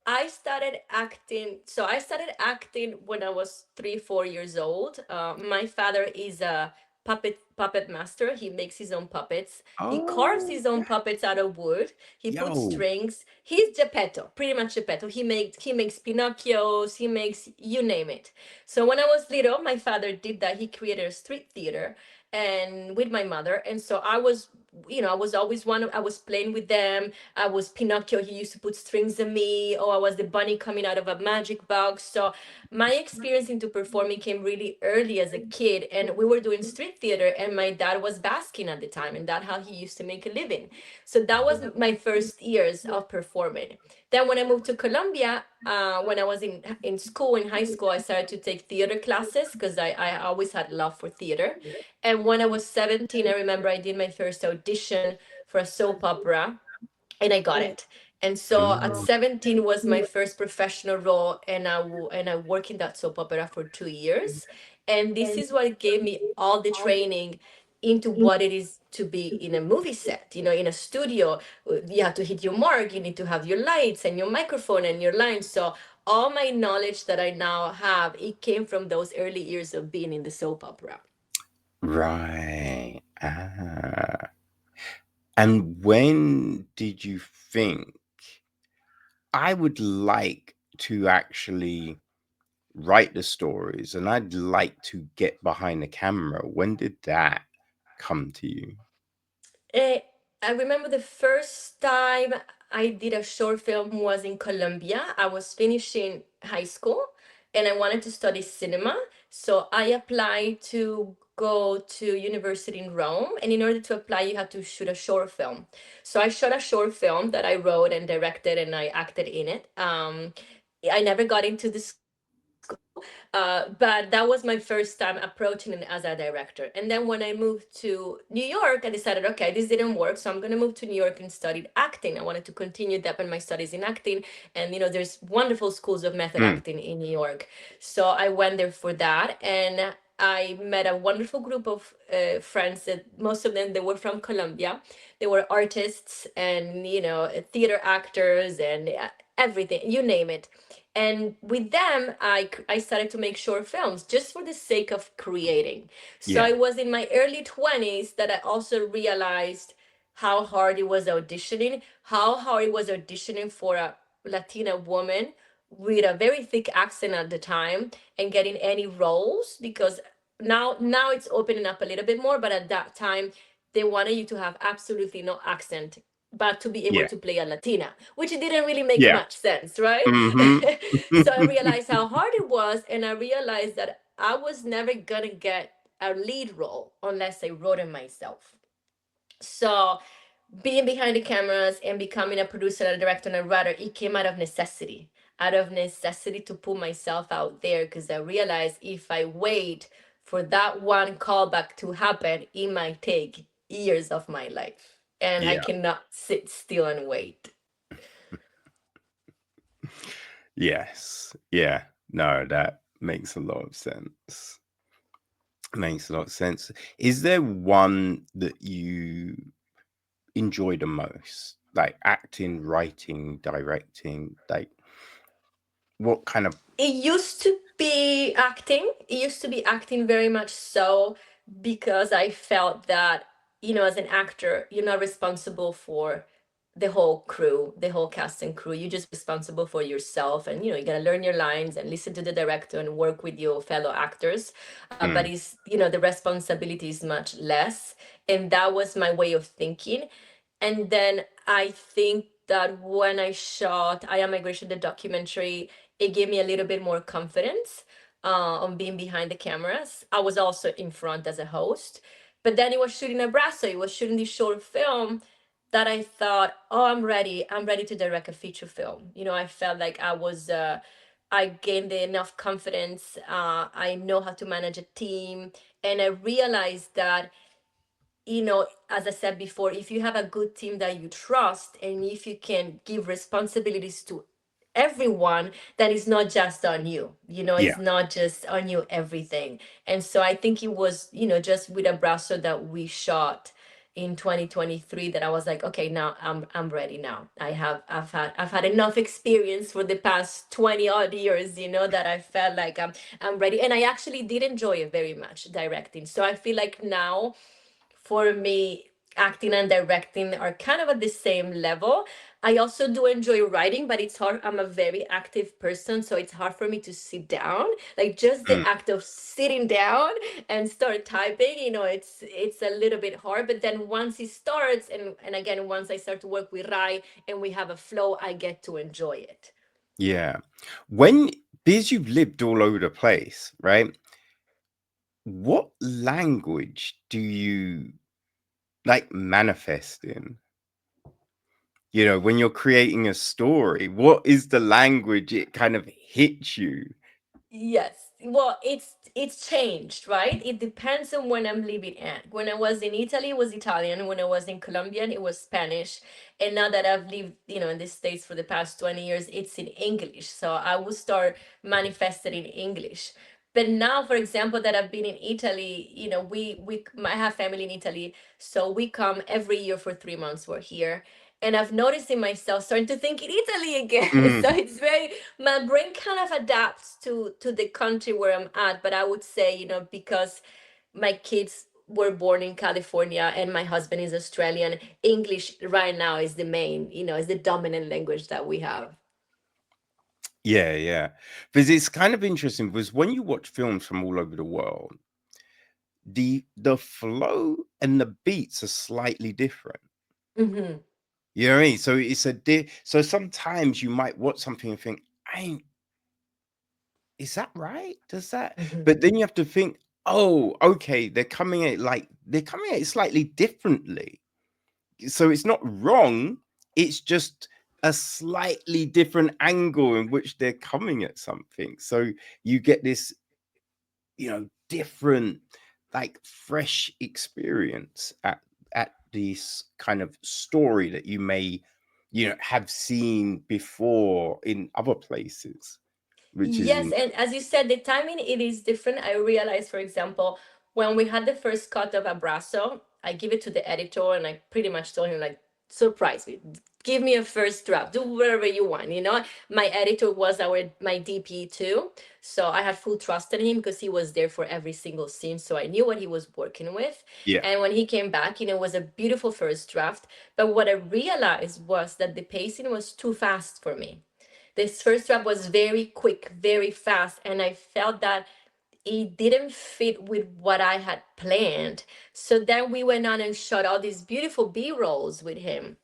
I started acting. So I started acting when I was 3, 4 years old. My father is a puppet master. He makes his own puppets. He carves Oh, his own puppets out of wood. He puts yo. strings. He's Geppetto, pretty much Geppetto. He makes Pinocchios. He makes you name it. So when I was little, my father did that. He created a street theater and with my mother, and so I was always one. I was playing with them. I was Pinocchio. He used to put strings on me. Or I was the bunny coming out of a magic box. So my experience into performing came really early as a kid. And we were doing street theater, and my dad was basking at the time, and that's how he used to make a living. So that was my first years of performing. Then when I moved to Colombia, when I was in school, in high school, I started to take theater classes because I always had love for theater. And when I was 17, I remember I did my first audition for a soap opera and I got it. And so at Mm, 17 was my first professional role, and I worked in that soap opera for 2 years. And this is what gave me all the training into what it is to be in a movie set. In a studio, you have to hit your mark. You need to have your lights and your microphone and your lines. So all my knowledge that I now have, it came from those early years of being in the soap opera. right. Ah. And when did you think I would like to actually write the stories and I'd like to get behind the camera? When did that come to you? Eh, I remember the first time I did a short film was in Colombia. I was finishing high school and I wanted to study cinema. So I applied to go to university in Rome. And in order to apply, you have to shoot a short film. So I shot a short film that I wrote and directed and I acted in it. I never got into the school, but that was my first time approaching it as a director. And then when I moved to New York, I decided, okay, this didn't work, so I'm going to move to New York and study acting. I wanted to continue that in my studies in acting. And there's wonderful schools of method Mm, acting in New York. So I went there for that, and I met a wonderful group of friends that most of them they were from Colombia. They were artists and theater actors and everything, you name it. And with them I started to make short films just for the sake of creating. So yeah, it was in my early 20s that I also realized how hard it was auditioning, how hard it was auditioning for a Latina woman with a very thick accent at the time and getting any roles, because now it's opening up a little bit more, but at that time they wanted you to have absolutely no accent but to be able yeah, to play a Latina, which didn't really make yeah. much sense, right? Hmm. So I realized how hard it was, and I realized that I was never gonna get a lead role unless I wrote it myself. So being behind the cameras and becoming a producer and a director and a writer, it came out of necessity to put myself out there, because I realized if I wait for that one callback to happen, it might take years of my life. And I Yeah, cannot sit still and wait. yes, yeah. No, that makes a lot of sense. Makes a lot of sense. Is there one that you enjoy the most? Like acting, writing, directing? Like what kind of It used to be acting. It used to be acting very much so, because I felt that, as an actor, you're not responsible for the whole crew, the whole cast and crew. You're just responsible for yourself. And, you got to learn your lines and listen to the director and work with your fellow actors. But mm, the responsibility is much less. And that was my way of thinking. And then I think that when I shot I Am Migration, the documentary, it gave me a little bit more confidence on being behind the cameras. I was also in front as a host. But then he was shooting Abrazo. He was shooting this short film that I thought, oh, I'm ready. I'm ready to direct a feature film. I felt like I gained enough confidence. I know how to manage a team. And I realized that, as I said before, if you have a good team that you trust, and if you can give responsibilities to everyone, then it's not just on you. It's Yeah. not just on you everything. And so I think it was, just with Abrazo that we shot in 2023, that I was like, okay, now I'm ready now. I've had enough experience for the past 20 odd years, that I felt like I'm ready. And I actually did enjoy it very much, directing. So I feel like now, for me, acting and directing are kind of at the same level. I also do enjoy writing, but it's hard. I'm a very active person, so it's hard for me to sit down. Like, just Mm, the act of sitting down and start typing, it's a little bit hard. But then once it starts, and again, once I start to work with Rai and we have a flow, I get to enjoy it. yeah. When because you've lived all over the place, right? What language do you like manifest in? When you're creating a story, what is the language it kind of hits you? Yes. Well, it's changed, right? It depends on when I'm living at. When I was in Italy, it was Italian. When I was in Colombia, it was Spanish. And now that I've lived, in the States for the past 20 years, it's in English. So I will start manifesting in English. But now, for example, that I've been in Italy, I have family in Italy, so we come every year for 3 months. We're here, and I've noticed in myself starting to think in Italy again. So Mm, it's very, my brain kind of adapts to the country where I'm at. But I would say, because my kids were born in California and my husband is Australian, English right now is the main, is the dominant language that we have. yeah, yeah. Because it's kind of interesting because when you watch films from all over the world, the flow and the beats are slightly different. Hmm. You know what I mean? So it's so sometimes you might watch something and think, I ain't, is that right? Does that? Hmm. But then you have to think, oh, okay, they're coming at it slightly differently. So it's not wrong. It's just a slightly different angle in which they're coming at something. So you get this, different, like fresh experience at this kind of story that you may, have seen before in other places, which is Yes, and as you said, the timing, it is different. I realized, for example, when we had the first cut of Abrazo, I give it to the editor and I pretty much told him, like, surprise me. Give me a first draft. Do whatever you want, My editor was my DP too. So I had full trust in him because he was there for every single scene. So I knew what he was working with. yeah. And when he came back, it was a beautiful first draft. But what I realized was that the pacing was too fast for me. This first draft was very quick, very fast, and I felt that it didn't fit with what I had planned. So then we went on and shot all these beautiful B rolls with him,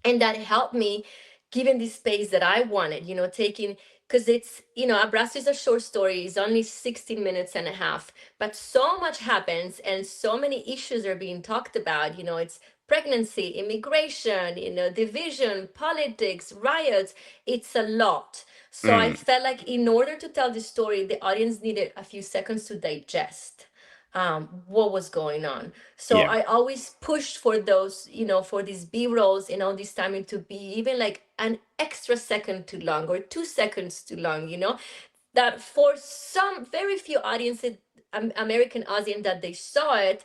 and that helped me given the space that I wanted, taking, because it's, Abrazo is a short story, it's only 16 minutes and a half, but so much happens and so many issues are being talked about. It's pregnancy, immigration, division, politics, riots. It's a lot. So I Mm, felt like in order to tell the story, the audience needed a few seconds to digest what was going on. So yeah. I always pushed for those, for these B rolls and all this timing to be even like an extra second too long or 2 seconds too long, that for some very few audiences, American audience, that they saw it,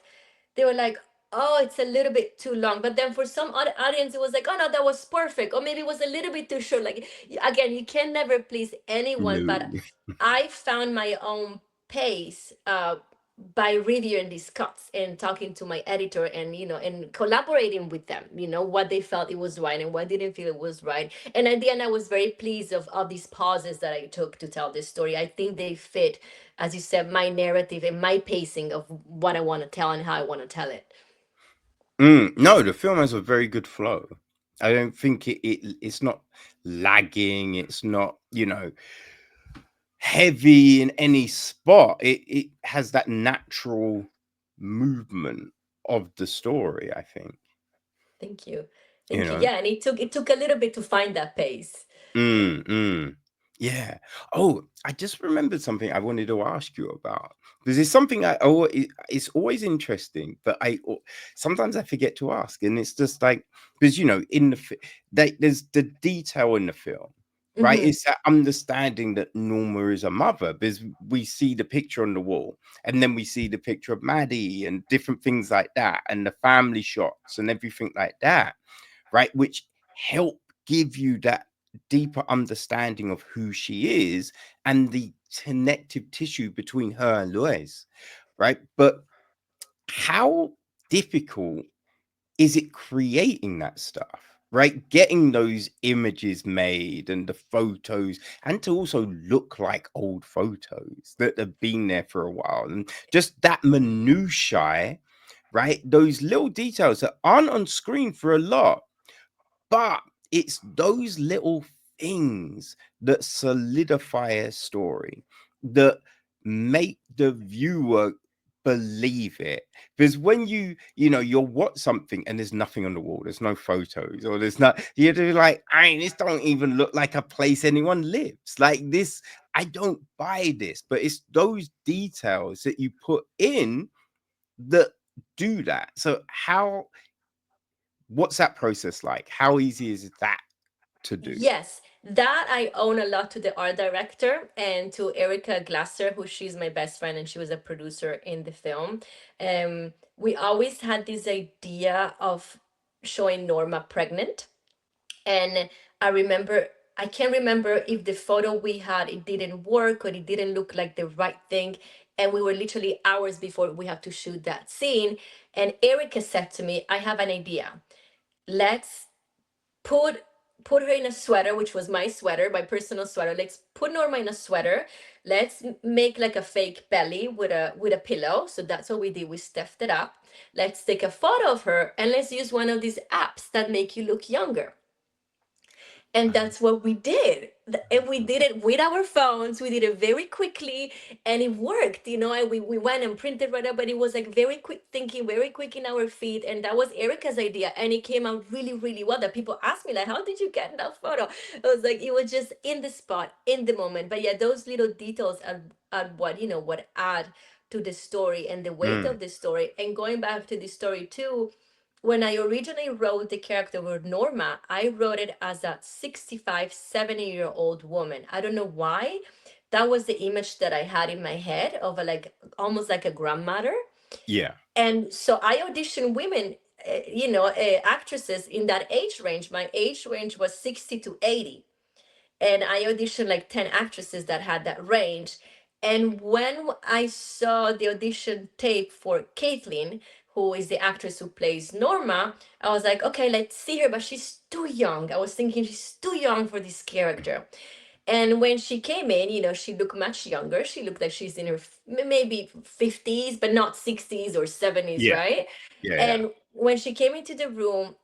they were like, oh, it's a little bit too long. But then for some other audience, it was like, oh no, that was perfect. Or maybe it was a little bit too short. Like, again, you can never please anyone, but No. I found my own pace by reviewing these cuts and talking to my editor and, and collaborating with them, what they felt it was right and what didn't feel it was right. And at the end, I was very pleased of these pauses that I took to tell this story. I think they fit, as you said, my narrative and my pacing of what I want to tell and how I want to tell it. No, the film has a very good flow. I don't think it's not lagging. It's not, heavy in any spot. It has that natural movement. of the story, I think, Thank you. you Thank you. know. Yeah, and it took a little bit to find that pace. Mm, mm. Yeah. Oh, I just remembered something I wanted to ask you about because it's something it's always interesting, but sometimes I forget to ask, and it's just like because in there's the detail in the film, right? Hmm. It's that understanding that Norma is a mother because we see the picture on the wall, and then we see the picture of Maddie and different things like that, and the family shots and everything like that, right? Which help give you that deeper understanding of who she is and the connective tissue between her and Louise, right? But how difficult is it creating that stuff, right? Getting those images made and the photos, and to also look like old photos that have been there for a while, and just that minutiae, right? Those little details that aren't on screen for a lot, but it's those little things that solidify a story, that make the viewer believe it. Because when you'll watch something and there's nothing on the wall, there's no photos, or there's not, you're like, this don't even look like a place anyone lives. Like this, I don't buy this. But it's those details that you put in that do that. So what's that process like? How easy is that to do? Yes, that I own a lot to the art director and to Erica Glasser, who she's my best friend and she was a producer in the film. We always had this idea of showing Norma pregnant. And I remember, I can't remember if the photo we had, it didn't work or it didn't look like the right thing. And we were literally hours before we have to shoot that scene. And Erica said to me, I have an idea. Let's put put her in a sweater, which was my sweater, my personal sweater. Let's put Norma in a sweater. Let's make like a fake belly with a pillow. So that's what we did. We stuffed it up. Let's take a photo of her and let's use one of these apps that make you look younger. And that's what we did. And we did it with our phones. We did it very quickly and it worked. And we went and printed right up, but it was like very quick thinking, very quick in our feet. And that was Erica's idea. And it came out really, really well. That people asked me, like, how did you get that photo? I was like, it was just in the spot, in the moment. But yeah, those little details are what add to the story and the weight Mm, of the story. And going back to the story too, when I originally wrote the character with Norma, I wrote it as a 65, 70-year-old woman. I don't know why. That was the image that I had in my head of a like almost like a grandmother. yeah. And so I auditioned women, actresses in that age range. My age range was 60 to 80, and I auditioned like 10 actresses that had that range. And when I saw the audition tape for Caitlin, who is the actress who plays Norma, I was like, okay, let's see her, but she's too young. I was thinking she's too young for this character. And when she came in, she looked much younger. She looked like she's in her maybe 50s, but not 60s or 70s, Yeah. right? Yeah. Yeah. And when she came into the room,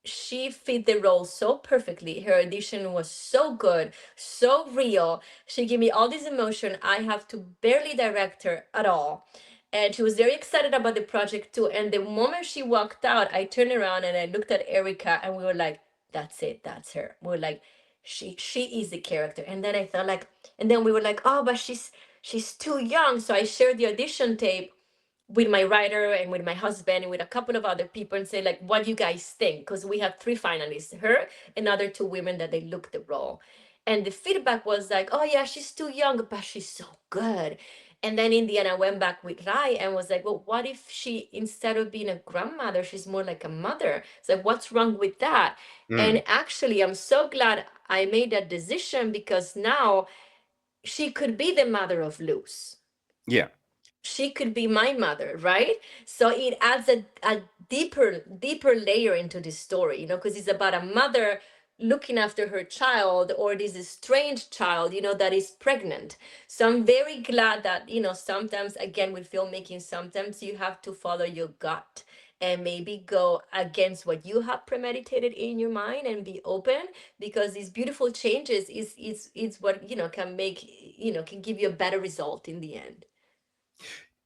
she fit the role so perfectly. Her audition was so good, so real. She gave me all this emotion. I have to barely direct her at all. And she was very excited about the project too. And the moment she walked out, I turned around and I looked at Erica and we were like, that's it, that's her. We are like, she is the character. And then I felt like, and then we were like, oh, but she's too young. So I shared the audition tape with my writer and with my husband and with a couple of other people and say like what you guys think, because we have three finalists, her and other two women that they looked the role. And the feedback was like, oh yeah, she's too young but she's so good. And then in the end I went back with Rai and was like, well, what if she, instead of being a grandmother, she's more like a mother? It's like, what's wrong with that? Mm, And actually I'm so glad I made that decision, because now she could be the mother of Luz. yeah. She could be my mother, right? So it adds a deeper layer into this story, because it's about a mother looking after her child, or this estranged child, that is pregnant. So I'm very glad that, sometimes again with filmmaking, sometimes you have to follow your gut and maybe go against what you have premeditated in your mind and be open, because these beautiful changes is what can make, can give you a better result in the end.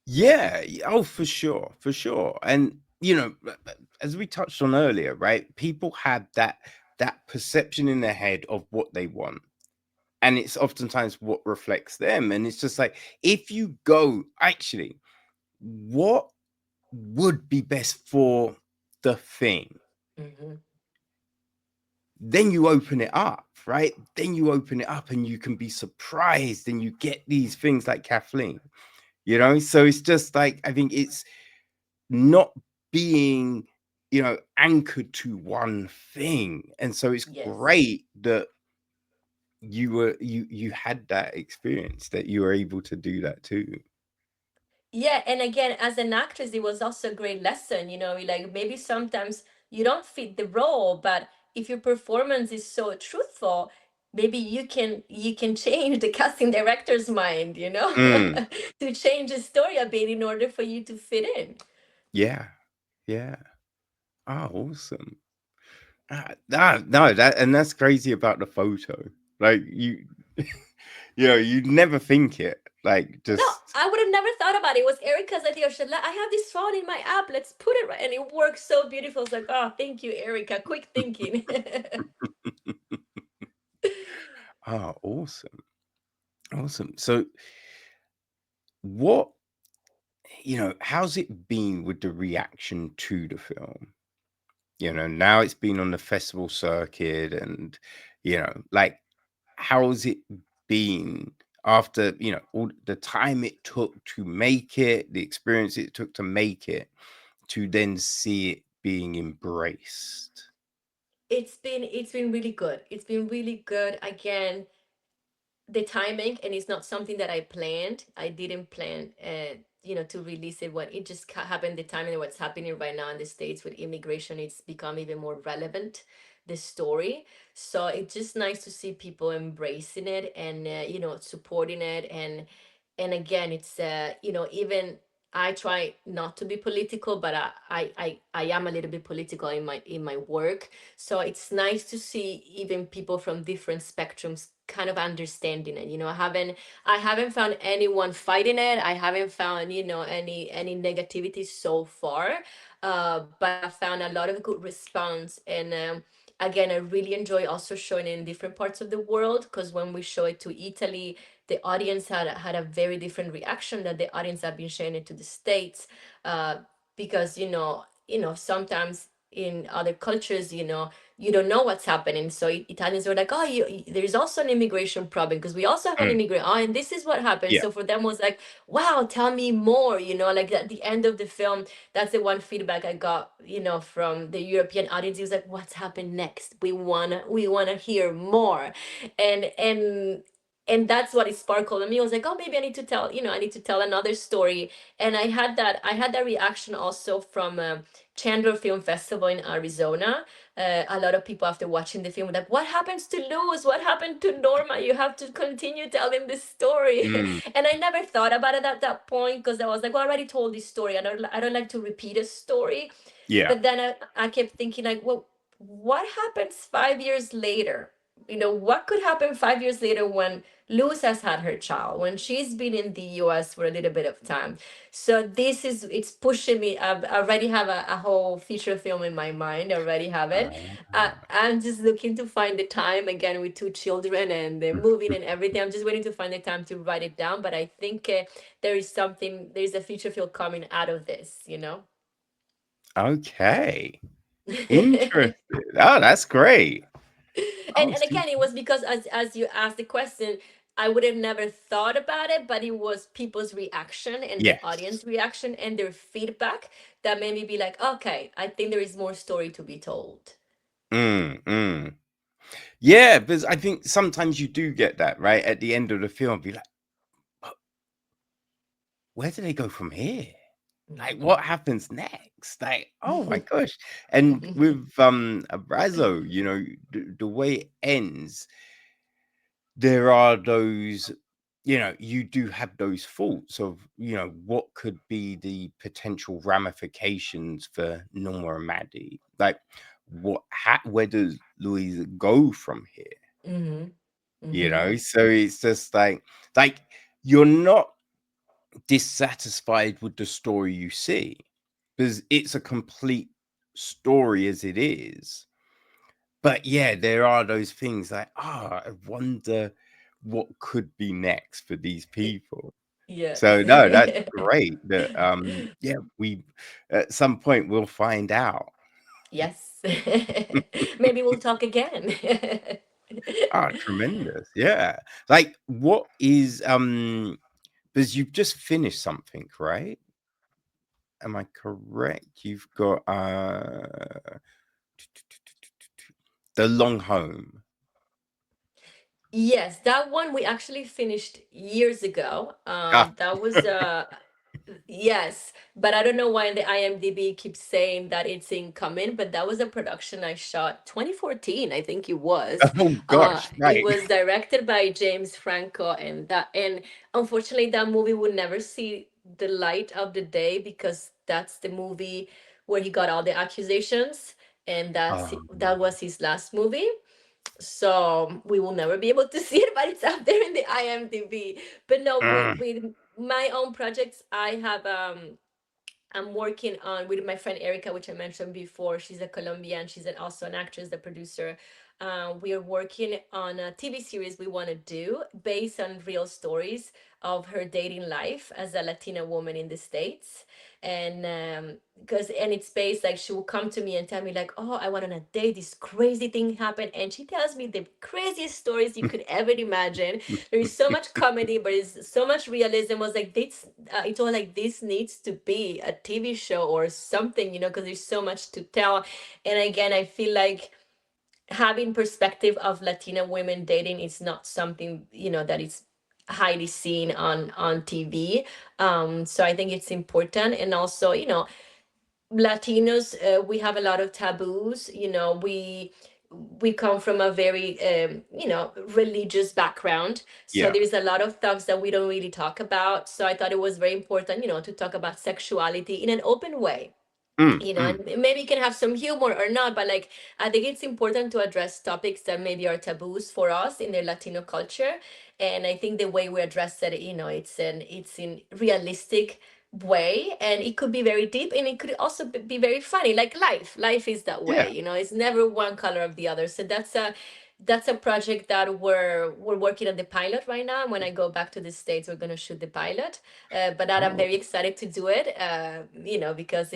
Yeah. Oh, for sure. For sure. And as we touched on earlier, right? People have that perception in their head of what they want, and it's oftentimes what reflects them. And it's just like, if you go, actually, what would be best for the thing, Hmm. then you open it up, right? Then you open it up and you can be surprised and you get these things like Kathleen, So it's just like, I think it's not being, anchored to one thing. And so it's Yes. great that you had that experience, that you were able to do that too. Yeah, and again, as an actress, it was also a great lesson, like maybe sometimes you don't fit the role, but if your performance is so truthful, maybe you can change the casting director's mind, Mm, to change the story a bit in order for you to fit in. yeah. Yeah. Oh, awesome. No, that's crazy about the photo. Like, you'd never think it. Like, No, just I would have never thought about it. It was Erica's idea. She said, I have this phone in my app. Let's put it right. And it works so beautiful. It's like, oh, thank you, Erica. Quick thinking. oh, awesome. Awesome. So what, how's it been with the reaction to the film? Now it's been on the festival circuit, and like, how's it been after, all the time it took to make it, the experience it took to make it, to then see it being embraced? It's been really good. It's been really good. Again, the timing, and it's not something that I planned. I didn't plan to release it when it just happened. The timing of what's happening right now in the States with immigration, it's become even more relevant, the story. So it's just nice to see people embracing it and supporting it. And again, it's even I try not to be political, but I am a little bit political in my work. So it's nice to see even people from different spectrums kind of understanding it. I haven't found anyone fighting it. I haven't found any negativity so far. But I found a lot of good response. And again, I really enjoy also showing it in different parts of the world, because when we show it to Italy, the audience had a very different reaction that the audience have been sharing it to the States. uh, because sometimes in other cultures, you don't know what's happening. So Italians were like, oh, there's also an immigration problem because we also have an Mm, immigrant. Oh, and this is what happened. yeah. So for them was like, wow, tell me more. Like at the end of the film, that's the one feedback I got, from the European audience. It was like, what's happened next? We wanna hear more, and that's what it sparkled in me. I was like, oh, maybe I need to tell another story. And I had that reaction also from Chandler Film Festival in Arizona. A lot of people after watching the film were like, what happens to Luz? What happened to Norma? You have to continue telling this story. Mm, And I never thought about it at that point, because I was like, well, I already told this story. I don't like to repeat a story. yeah. But then I kept thinking, like, well, what happens 5 years later? What could happen 5 years later when Luz has had her child, when she's been in the US for a little bit of time? So it's pushing me. I already have a whole feature film in my mind. I already have it. I'm just looking to find the time, again, with two children and the moving and everything. I'm just waiting to find the time to write it down. But I think there's a feature film coming out of this. Okay. Interesting. Oh, that's great. and Oh, and again, it was because as you asked the question, I would have never thought about it, but it was people's reaction and the yes. audience reaction and their feedback that made me be like, okay, I think there is more story to be told. Mm, mm. Yeah, because I think sometimes you do get that, right? At the end of the film, be like, "But where do they go from here? Like, Mhm. what happens next?" Like, oh my gosh. And with Abrazo, the way it ends, there are those, you do have those thoughts of, what could be the potential ramifications for Norma and Maddie. Like, where does Louisa go from here? Mhm. Mhm. So it's just like you're not dissatisfied with the story you see, because it's a complete story as it is. But yeah, there are those things like, I wonder what could be next for these people. Yeah. So no, that's great that yeah, we at some point we'll find out. Yes. Maybe we'll talk again. Ah, tremendous. Yeah. Like what is because you've just finished something, right? Am I correct? You've got The Long Home. Yes, that one we actually finished years ago. Ah, That was yes, but I don't know why the IMDb keeps saying that it's incoming, but that was a production I shot 2014, I think it was. oh gosh, It right. was directed by James Franco, and unfortunately that movie would never see the light of the day because that's the movie where he got all the accusations, and that was his last movie. So we will never be able to see it, but it's out there in the IMDb. But no, Mm, with my own projects, I have I'm working on with my friend Erica, which I mentioned before. She's a Colombian. She's also an actress, the producer. We are working on a TV series we want to do based on real stories of her dating life as a Latina woman in the States. And because and it's based like she will come to me and tell me like, oh, I went on a date, this crazy thing happened, and she tells me the craziest stories you could ever imagine. There is so much comedy, but it's so much realism. I was like, this, I told her, like, this needs to be a TV show or something, because there's so much to tell. And again, I feel like having perspective of Latina women dating is not something, that is highly seen on TV. So I think it's important. And also, Latinos, we have a lot of taboos. We come from a very religious background, so yeah. there's a lot of things that we don't really talk about. So I thought it was very important, to talk about sexuality in an open way, Mm, mm, and maybe it can have some humor or not, but like I think it's important to address topics that maybe are taboos for us in the Latino culture. And I think the way we address it, it's in realistic way, and it could be very deep, and it could also be very funny, like life is that way. yeah. It's never one color of the other. So that's a project that we're working on the pilot right now. And when I go back to the States, we're going to shoot the pilot. But that I'm Oh, very excited to do it, because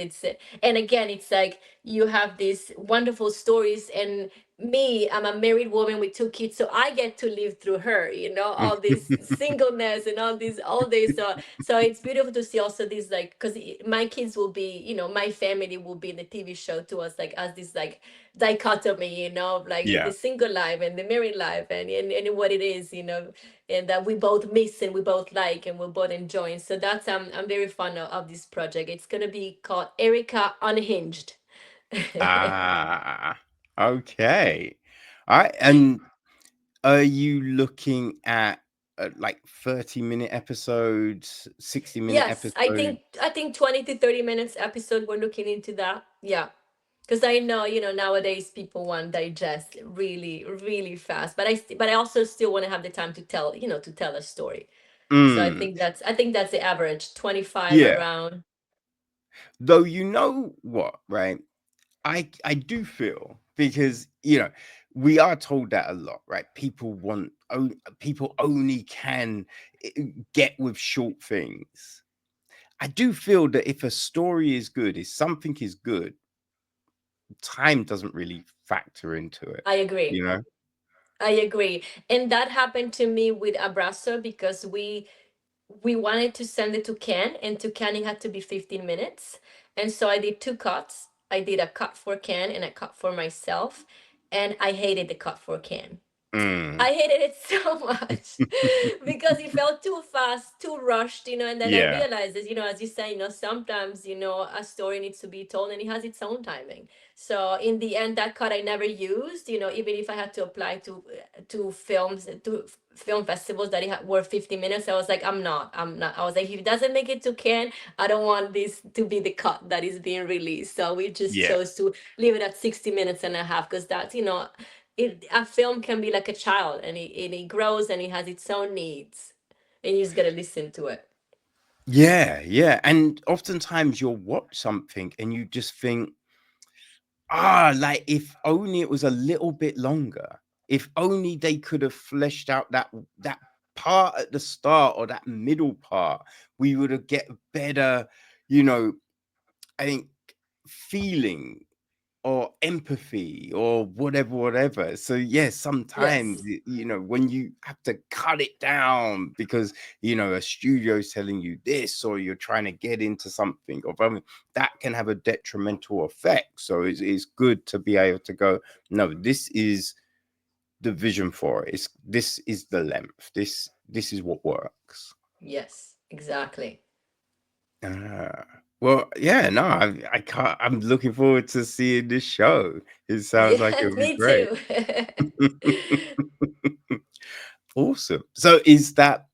and again, it's like you have these wonderful stories, and me, I'm a married woman with two kids, so I get to live through her, all this singleness and all these all days. So it's beautiful to see also this, like, because my kids will be, my family will be in the TV show to us, like, as this like dichotomy, like the yeah. single life and the married life, and what it is, and that we both miss and we both like and we're both enjoying. So that's I'm very fond of this project. It's gonna be called Erica Unhinged. Ah, okay. Alright, and are you looking at, like 30-minute episodes, 60-minute Yes, I episodes? think I think 20 to 30 minutes episode, we're looking into that. Yeah. Because I know, nowadays people want digest really, really fast, but I also still want to have the time to tell, to tell a story. So I Mm, think that's the average, 25 yeah. around. Though you know what, right? I do feel because, we are told that a lot, right? People only can get with short things. I do feel that if a story is good, if something is good, time doesn't really factor into it, I you agree. know? I agree. And that happened to me with Abrazo because we wanted to send it to Ken, and to Ken it had to be 15 minutes. And so I did two cuts. I did a cut for Ken and a cut for myself. And I hated the cut for Ken. Mm. I hated it so much because it felt too fast, too rushed, and then I Yeah, realized that, as you say, sometimes, a story needs to be told and it has its own timing. So in the end, that cut I never used, even if I had to apply to film festivals that were 50 minutes, I was like, I'm not. I was like, if it doesn't make it to Cannes, I don't want this to be the cut that is being released. So we just yeah, chose to leave it at 60 minutes and a half because that's, a film can be like a child, and it grows and it has its own needs, and you just gotta listen to it. Yeah, yeah. And oftentimes you'll watch something and you just think, like if only it was a little bit longer. If only they could have fleshed out that part at the start or that middle part, we would have get a better, you know, I think feeling or empathy or whatever, whatever. So yes, sometimes Yes. when you have to cut it down because a studio's telling you this, or you're trying to get into something, or I mean, that can have a detrimental effect. So it's good to be able to go, no, this is the vision for it. This is the length. This is what works. Yes, exactly. Ah, well, yeah, no, I can't. I'm looking forward to seeing this show. It sounds like Yes, it'll be me great. too. Awesome. So is that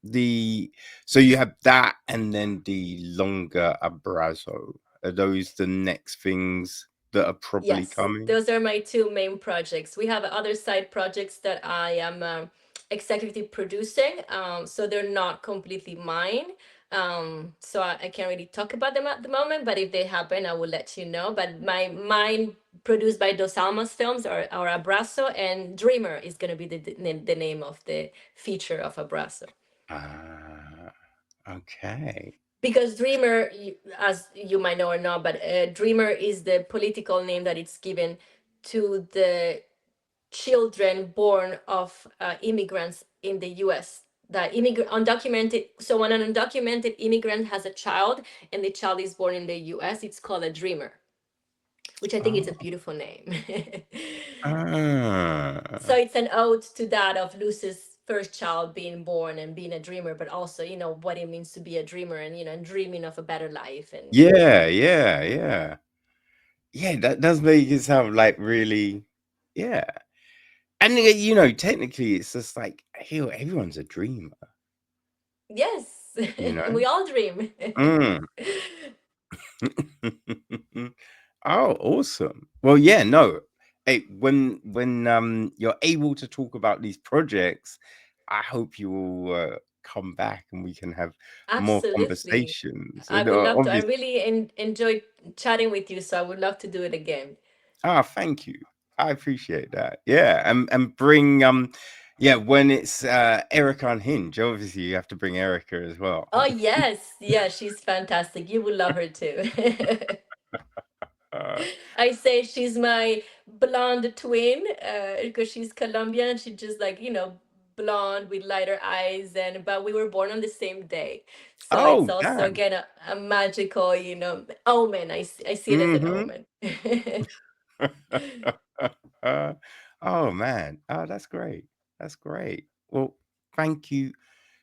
so you have that and then the longer Abrazo. Are those the next things that are probably Yes, coming? those are my two main projects. We have other side projects that I am executive producing, so they're not completely mine. So I can't really talk about them at the moment, but if they happen, I will let you know. But my mine produced by Dos Almas Films or Abrazo, and Dreamer is going to be the name of the feature of Abrazo. Ah, okay. Because Dreamer, as you might know or not, but Dreamer is the political name that it's given to the children born of immigrants in the US. The immigrant undocumented, so when an undocumented immigrant has a child and the child is born in the US, it's called a dreamer, which I think is a Oh, beautiful name. So ah, it's an ode to that of Lucy's first child being born and being a dreamer, but also, what it means to be a dreamer, and dreaming of a better life. And yeah, yeah, yeah. Yeah, that does make it sound like really, yeah. And technically, it's just like, hey, everyone's a dreamer, yes, you know. we all dream. Mm. Oh, awesome. Well, yeah, no. Hey, when you're able to talk about these projects, I hope you will come back and we can have more Absolutely. conversations. I And would love to. I obviously, really enjoyed chatting with you, so I would love to do it again. thank you. I appreciate that. Yeah, and bring yeah, when it's Erica on Hinge, obviously you have to bring Erica as well. Oh, yes. Yeah, she's fantastic. You will love her too. Uh, I say she's my blonde twin because she's Colombian. She's just like, blonde with lighter eyes, but we were born on the same day. So it's oh, also damn. again a magical, omen. I see it as an Mm-hmm. omen. Oh man. Oh, that's great. That's great. Well, thank you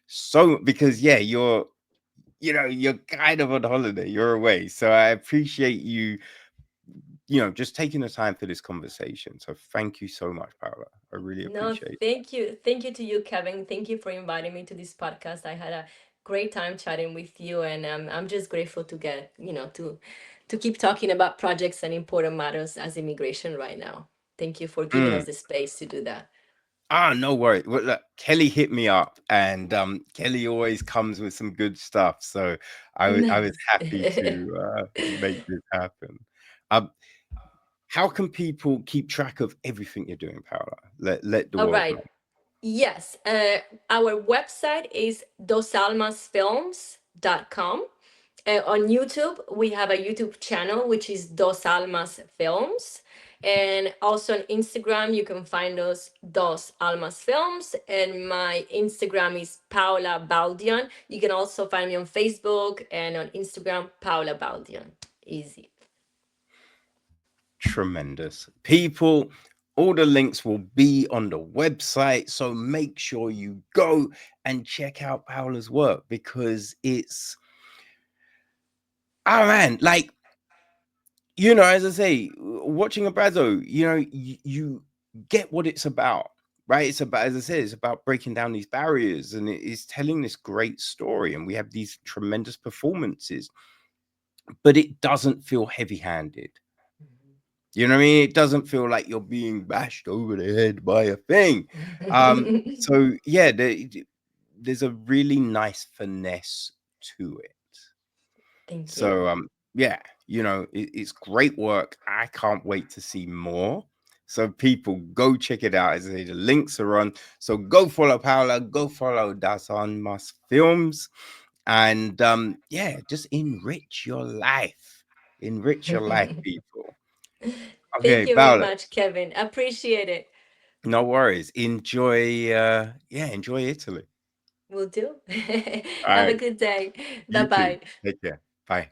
so because yeah, you're kind of on holiday. You're away. So I appreciate you, just taking the time for this conversation. So thank you so much, Paola. I really No, appreciate it. thank you. Thank you to you, Kevin. Thank you for inviting me to this podcast. I had a great time chatting with you, and I'm just grateful to get, to keep talking about projects and important matters as immigration right now. Thank you for giving Mm. us the space to do that. No worry. Well, look, Kelly hit me up, and Kelly always comes with some good stuff. So I was Nice. happy to make this happen. Um, How can people keep track of everything you're doing, Paola? Let the All world know. right. Yes, our website is dosalmasfilms.com. On YouTube, we have a YouTube channel which is Dos Almas Films. And also on Instagram, you can find us Dos Almas Films. And my Instagram is Paola Baldion. You can also find me on Facebook and on Instagram, Paola Baldion. Easy. Tremendous. People, all the links will be on the website. So make sure you go and check out Paola's work because oh man, like, as I say, watching Abrazo, you get what it's about, right? It's about, as I said, it's about breaking down these barriers and it is telling this great story. And we have these tremendous performances, but it doesn't feel heavy handed. You know what I mean? It doesn't feel like you're being bashed over the head by a thing. So yeah, there's a really nice finesse to it. Thank So, you. yeah, it's great work. I can't wait to see more. So people go check it out. As I say, the links are on. So go follow Paola, go follow Das on Mas Films, and yeah, just enrich your life. Enrich your life, people. Thank Okay, you very Paola, much, Kevin. Appreciate it. no worries. Enjoy Italy. Will do. All Have a right, good day. Bye you too. bye. Take care. Bye.